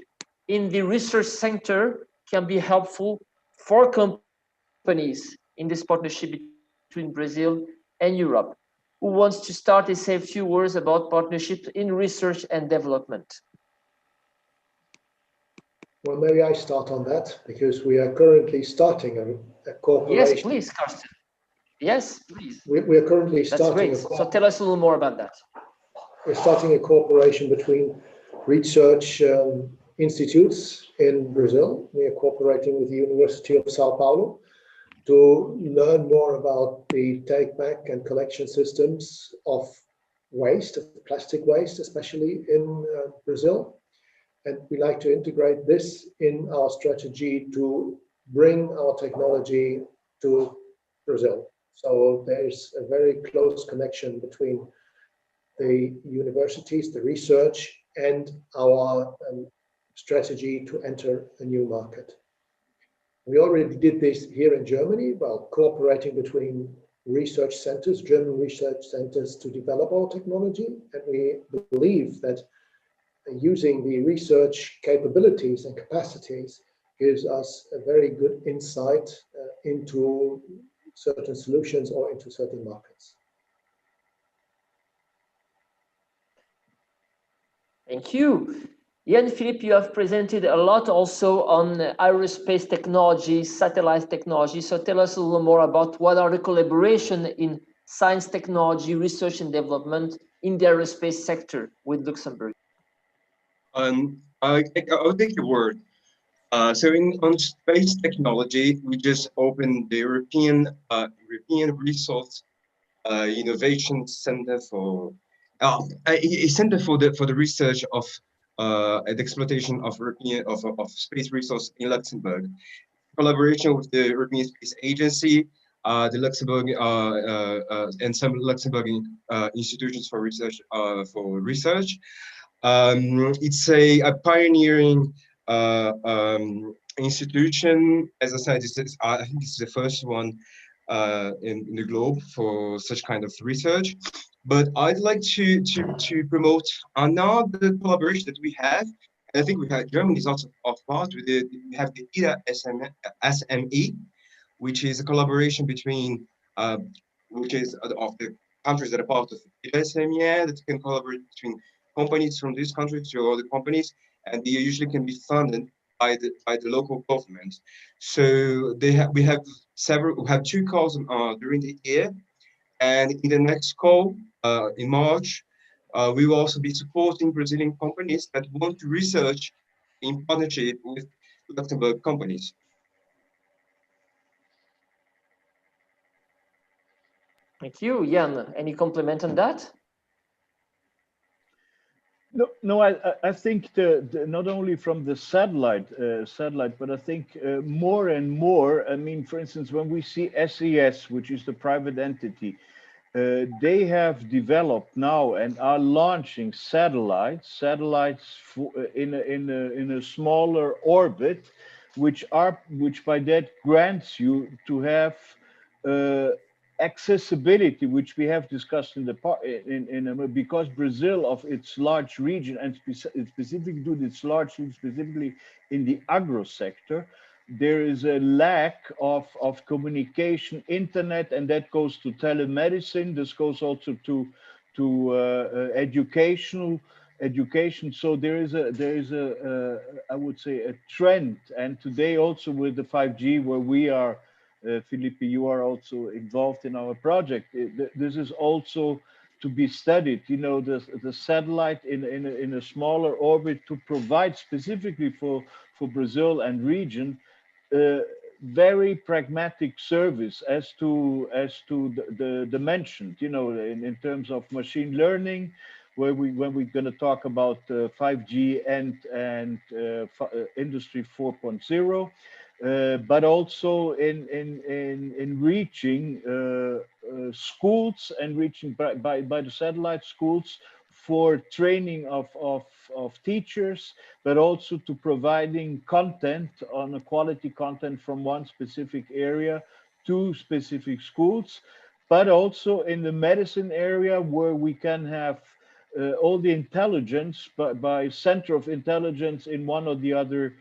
in the research center can be helpful for companies in this partnership between Brazil and Europe. Who wants to start and say a few words about partnerships in research and development? Well, maybe I start on that, because we are currently starting a cooperation. Yes, please, Carsten. Yes, please. We are currently starting. That's great. So tell us a little more about that. We're starting a cooperation between research institutes in Brazil. We are cooperating with the University of Sao Paulo to learn more about the take back and collection systems of waste, of plastic waste, especially in Brazil. And we like to integrate this in our strategy to bring our technology to Brazil. So there's a very close connection between the universities, the research, and our strategy to enter a new market. We already did this here in Germany, while cooperating between research centers, German research centers, to develop our technology. And we believe that using the research capabilities and capacities gives us a very good insight into certain solutions or into certain markets. Thank you. Ian, Philippe, you have presented a lot also on aerospace technology, satellite technology. So tell us a little more about what are the collaboration in science, technology, research and development in the aerospace sector with Luxembourg. I'll take your word. So on space technology, we just opened the European Resource Innovation Center for a center for the research of and exploitation of space resource in Luxembourg. Collaboration with the European Space Agency, the Luxembourg and some Luxembourg institutions for research. It's a pioneering institution. As a scientist, I think this is the first one in the globe for such kind of research. But I'd like to promote another collaboration that we have. And I think Germany is also of part with it. We have the EDA SME, which is a collaboration between which is of the countries that are part of EDA SME, that can collaborate between companies from these countries to other companies, and they usually can be funded by the local government. So we have two calls during the year, and in the next call in March, We will also be supporting Brazilian companies that want to research in partnership with Luxembourg companies. Thank you, Jan. Any comment on that? No, I think not only from the satellite, but I think more and more. I mean, for instance, when we see SES, which is the private entity, they have developed now and are launching satellites for, in a smaller orbit, which by that grants you to have accessibility, which we have discussed in the because Brazil of its large region and specifically due to its large region, specifically in the agro sector, there is a lack of communication, internet, and that goes to telemedicine. This goes also to education. So there is a I would say a trend, and today also with the 5G, where we are. Felipe, you are also involved in our project. This is also to be studied. You know, the satellite in a smaller orbit to provide specifically for Brazil and region very pragmatic service as to the mentioned. You know, in terms of machine learning, when we're going to talk about 5G and Industry 4.0. But also in reaching schools and reaching by the satellite schools for training of teachers, but also to providing content on a quality content from one specific area to specific schools, but also in the medicine area where we can have all the intelligence by center of intelligence in one or the other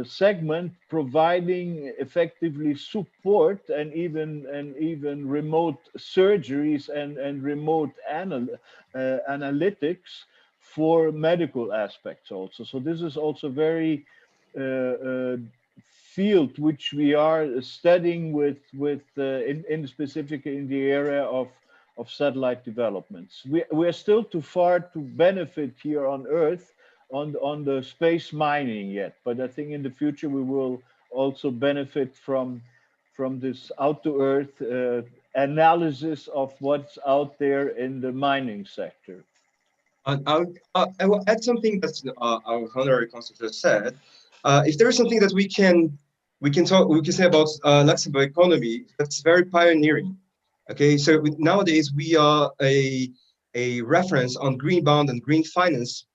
segment, providing effectively support and even remote surgeries and remote analytics for medical aspects also. So this is also very field which we are studying with in specific in the area of satellite developments. We are still too far to benefit here on Earth on the space mining yet, but I think in the future we will also benefit from this out to Earth analysis of what's out there in the mining sector. I will add something that our honorary consul said. If there is something that we can say about Luxembourg economy, that's very pioneering. Okay, so nowadays we are a reference on green bond and green finance.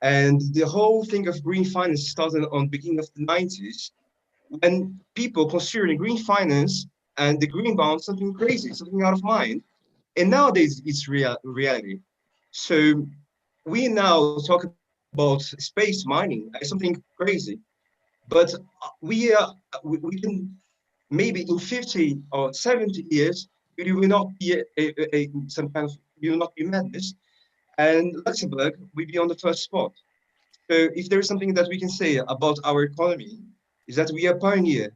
And the whole thing of green finance started on the beginning of the 90s, when people considering green finance and the green bond something crazy, something out of mind. And nowadays it's reality. So we now talk about space mining as something crazy, but we can maybe in 50 or 70 years, it will not be some kind of, it will not be madness. And Luxembourg will be on the first spot. So if there is something that we can say about our economy, is that we are pioneer.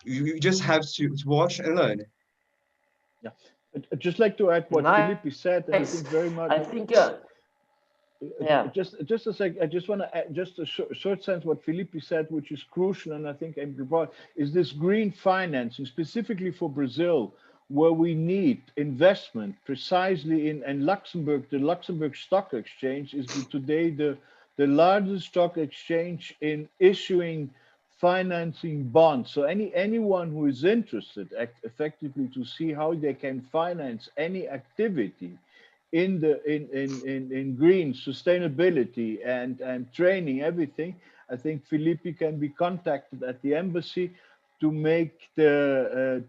You just have to watch and learn. Yeah, I'd just like to add what Felipe said, and I think very much. I think, yeah. Just a sec. I just want to add just a short sense what Felipe said, which is crucial, and I think is this green financing specifically for Brazil, where we need investment precisely in Luxembourg. The Luxembourg Stock Exchange is today the largest stock exchange in issuing financing bonds. So anyone who is interested effectively to see how they can finance any activity in green sustainability and training, everything, I think Felipe can be contacted at the embassy to make the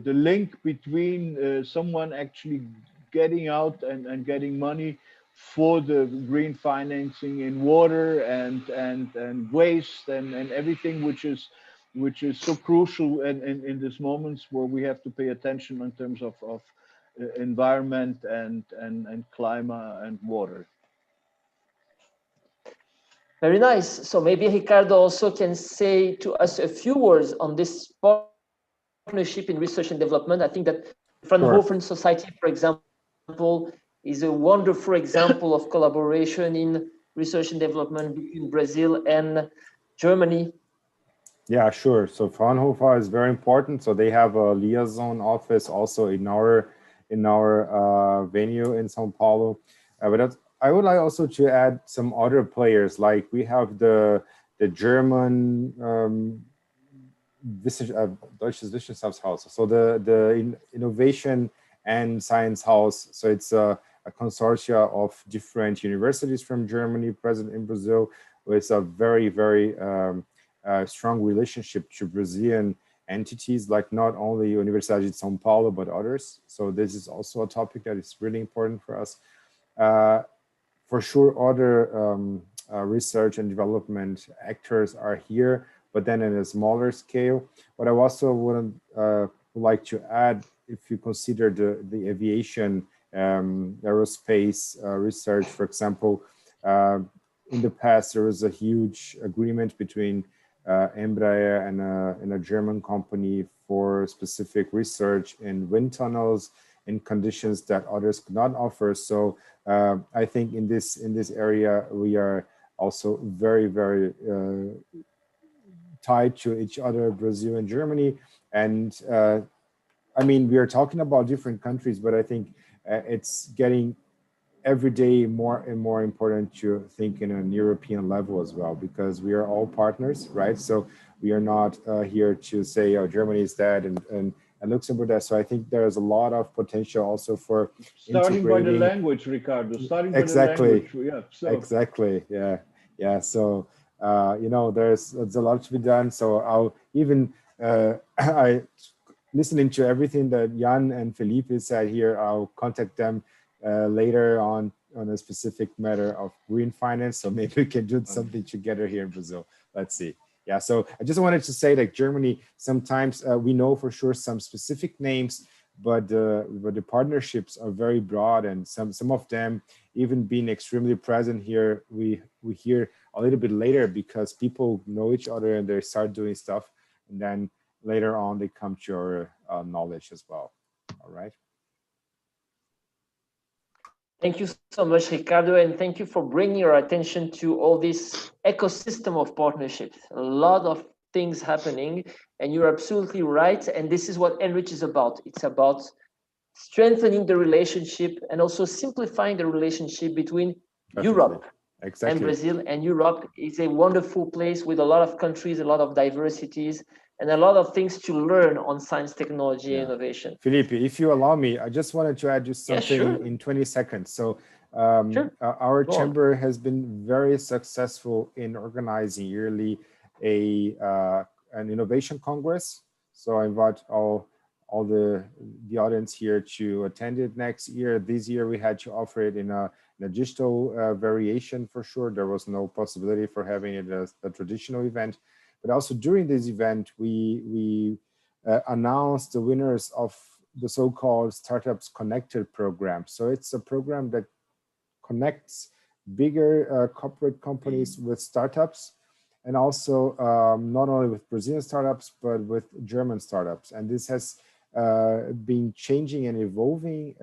link between someone actually getting out and getting money for the green financing in water and waste and everything which is so crucial in these moments where we have to pay attention in terms of environment and climate and water. Very nice. So maybe Ricardo also can say to us a few words on this partnership in research and development. I think that Fraunhofer Society, for example, is a wonderful example of collaboration in research and development between Brazil and Germany. Yeah, sure. So Fraunhofer is very important. So they have a liaison office also in our venue in Sao Paulo. But I would like also to add some other players. Like we have the German Deutsches Wissenschaftshaus. So the Innovation and Science House. So it's a consortia of different universities from Germany present in Brazil, with a very strong relationship to Brazilian entities, like not only Universidade de Sao Paulo, but others. So this is also a topic that is really important for us. For sure, other research and development actors are here, but then in a smaller scale. What I also would like to add, if you consider the aviation, aerospace research, for example, in the past, there was a huge agreement between Embraer and a German company for specific research in wind tunnels in conditions that others could not offer. So I think in this area, we are also very tied to each other, Brazil and Germany. And I mean, we are talking about different countries, but I think it's getting every day more and more important to think in an European level as well, because we are all partners, right? So we are not here to say, oh, Germany is dead and Luxembourg dead. So I think there's a lot of potential also for starting by the language, Ricardo. Starting by the language. Yeah. So. Exactly. Yeah. So you know, there's a lot to be done. So I'll even I listening to everything that Jan and Felipe said here. I'll contact them later on a specific matter of green finance. So maybe we can do something together here in Brazil. Let's see. Yeah, so I just wanted to say that Germany, sometimes we know for sure some specific names, but the partnerships are very broad, and some of them even being extremely present here, we hear a little bit later because people know each other and they start doing stuff, and then later on they come to your knowledge as well. All right. Thank you so much, Ricardo, and thank you for bringing your attention to all this ecosystem of partnerships. A lot of things happening, and you're absolutely right. And this is what ENRICH is about. It's about strengthening the relationship and also simplifying the relationship between Europe and Brazil. And Europe is a wonderful place with a lot of countries, a lot of diversities, and a lot of things to learn on science, technology, and innovation. Felipe, if you allow me, I just wanted to add just something in 20 seconds. So our chamber has been very successful in organizing yearly an innovation congress. So I invite all the audience here to attend it next year. This year we had to offer it in a digital variation for sure. There was no possibility for having it as a traditional event. But also during this event, we announced the winners of the so-called Startups Connected program. So it's a program that connects bigger corporate companies with startups, and also not only with Brazilian startups, but with German startups. And this has been changing and evolving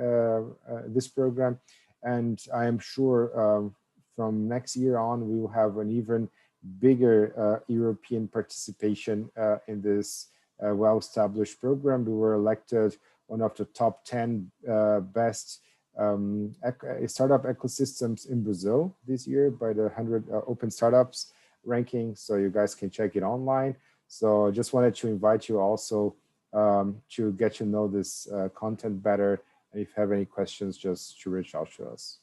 this program. And I am sure from next year on, we will have an even bigger European participation in this well-established program. We were elected one of the top 10 best startup ecosystems in Brazil this year by the 100 Open Startups ranking. So you guys can check it online. So I just wanted to invite you also to get to know this content better. And if you have any questions, just to reach out to us.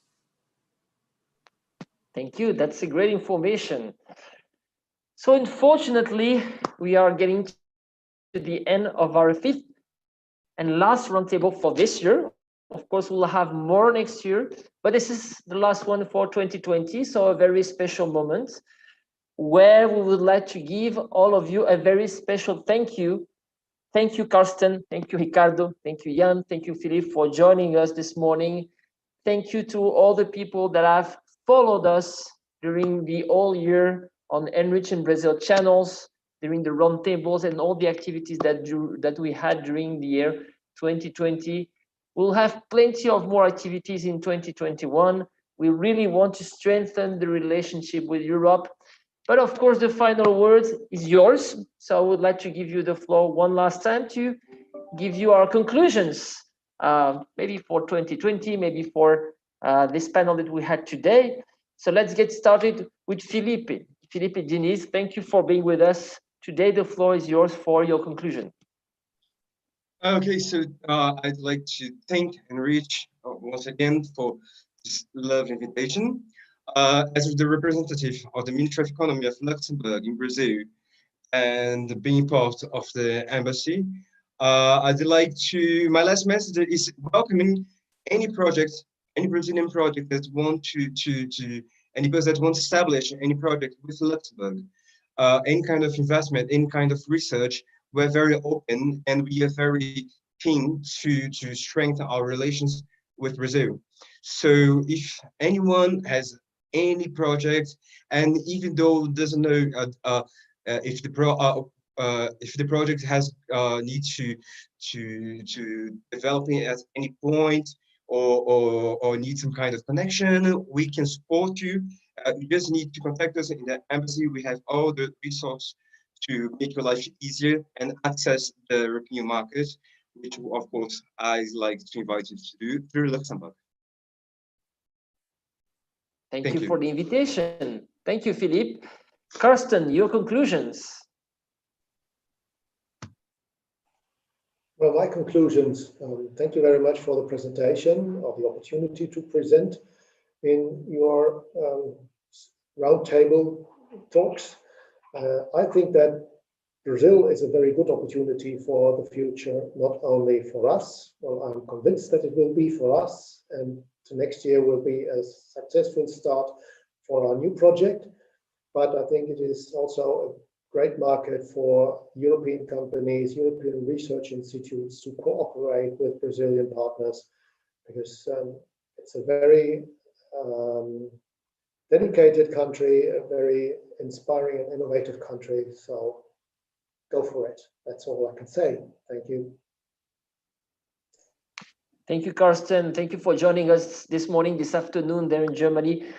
Thank you. That's a great information. So unfortunately, we are getting to the end of our 5th and last roundtable for this year. Of course, we'll have more next year, but this is the last one for 2020. So a very special moment where we would like to give all of you a very special thank you. Thank you, Karsten. Thank you, Ricardo. Thank you, Jan. Thank you, Philippe, for joining us this morning. Thank you to all the people that have followed us during the whole year on ENRICH in Brazil channels, during the roundtables and all the activities that we had during the year 2020. We'll have plenty of more activities in 2021. We really want to strengthen the relationship with Europe. But of course, the final word is yours. So I would like to give you the floor one last time to give you our conclusions, maybe for 2020, maybe for this panel that we had today. So let's get started with Philippe. Philippe Diniz, thank you for being with us today. The floor is yours for your conclusion. Okay, so I'd like to thank ENRICH once again for this lovely invitation. As the representative of the Ministry of Economy of Luxembourg in Brazil and being part of the embassy, I'd like to, my last message is welcoming any project, any Brazilian project that want any person that wants to establish any project with Luxembourg, any kind of investment, any kind of research. We're very open and we are very keen to strengthen our relations with Brazil. So if anyone has any project, and even though doesn't know if the project has need to developing at any point or need some kind of connection, we can support you. You just need to contact us in the embassy. We have all the resources to make your life easier and access the European market, which of course I like to invite you to do through Luxembourg. Thank you for the invitation. Thank you, Philippe. Karsten, your conclusions. Well, my conclusions, thank you very much for the presentation, of the opportunity to present in your roundtable talks. I think that Brazil is a very good opportunity for the future, not only for us. Well, I'm convinced that it will be for us, and the next year will be a successful start for our new project. But I think it is also a great market for European companies, European research institutes to cooperate with Brazilian partners, because it's a very dedicated country, a very inspiring and innovative country. So go for it. That's all I can say. Thank you. Thank you, Karsten. Thank you for joining us this morning, this afternoon there in Germany.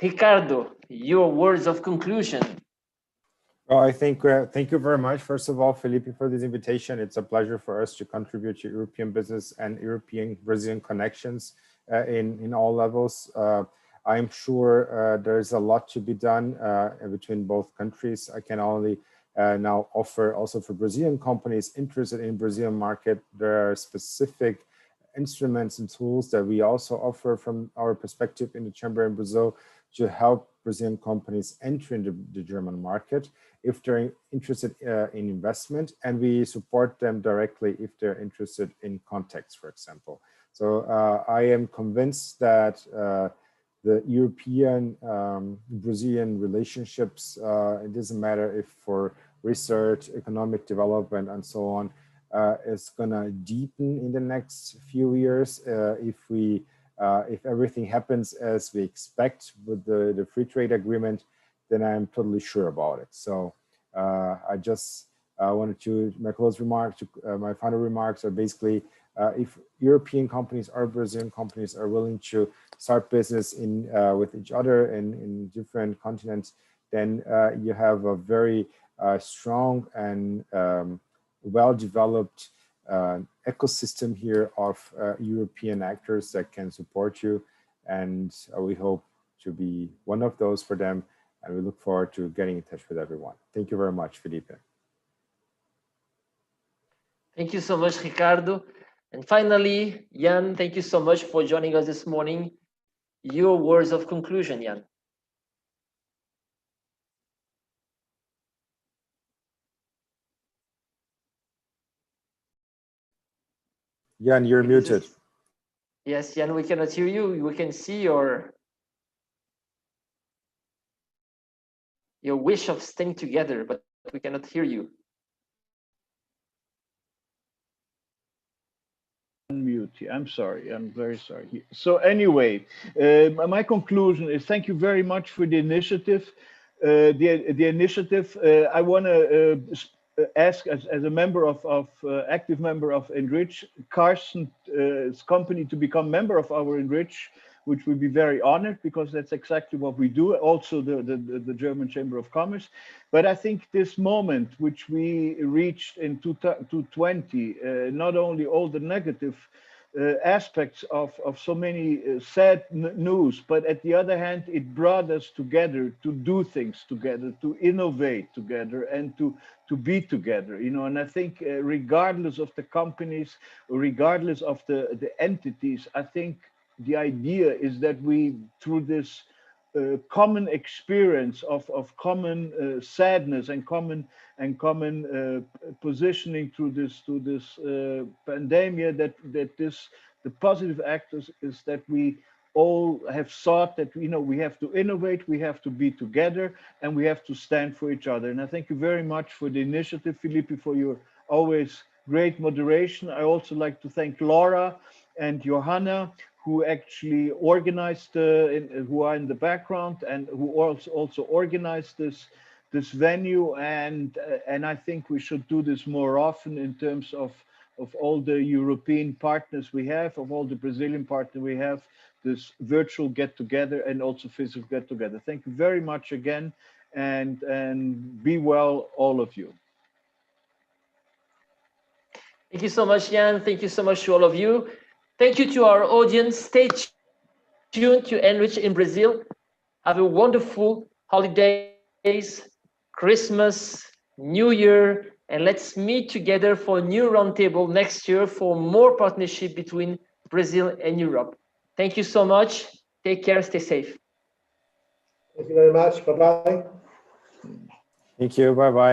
Ricardo, your words of conclusion. Well, I think thank you very much, first of all, Felipe, for this invitation. It's a pleasure for us to contribute to European business and European Brazilian connections in all levels. I'm sure there's a lot to be done between both countries. I can only now offer also for Brazilian companies interested in Brazilian market, there are specific instruments and tools that we also offer from our perspective in the Chamber in Brazil to help Brazilian companies enter into the German market if they're interested in investment, and we support them directly if they're interested in contacts, for example. So I am convinced that the European Brazilian relationships, it doesn't matter if for research, economic development, and so on, is gonna deepen in the next few years if everything happens as we expect with the free trade agreement, then I'm totally sure about it. So I just wanted to, my close remarks, my final remarks are basically, if European companies or Brazilian companies are willing to start business with each other in different continents, then you have a very strong and well-developed ecosystem here of European actors that can support you, and we hope to be one of those for them, and we look forward to getting in touch with everyone. Thank you very much, Felipe. Thank you so much, Ricardo. And finally, Jan, thank you so much for joining us this morning. Your words of conclusion, Jan. Jan, you're muted. Yes, Jan, we cannot hear you. We can see your wish of staying together, but we cannot hear you. Unmute you. I'm sorry. I'm very sorry. So anyway, my conclusion is thank you very much for the initiative. The initiative. I want to ask as a member active member of ENRICH, Carsten's company to become member of our ENRICH, which would be very honored, because that's exactly what we do, also the German Chamber of Commerce. But I think this moment, which we reached in 2020, not only all the negative aspects of so many sad news, but at the other hand, it brought us together to do things together, to innovate together, and to be together, you know. And I think regardless of the companies, regardless of the entities, I think the idea is that we, through this common experience of common sadness and common positioning through this pandemic, that the positive actors is that we all have thought that, you know, we have to innovate, we have to be together, and we have to stand for each other. And I thank you very much for the initiative, Felipe, for your always great moderation. I also like to thank Laura and Johanna, who actually organized, who are in the background, and who also organized this venue. And I think we should do this more often in terms of all the European partners we have, of all the Brazilian partners we have, this virtual get-together and also physical get-together. Thank you very much again, and be well, all of you. Thank you so much, Jan. Thank you so much to all of you. Thank you to our audience. Stay tuned to ENRICH in Brazil. Have a wonderful holidays, Christmas, New Year, and let's meet together for a new roundtable next year for more partnership between Brazil and Europe. Thank you so much. Take care. Stay safe. Thank you very much. Bye-bye. Thank you. Bye-bye.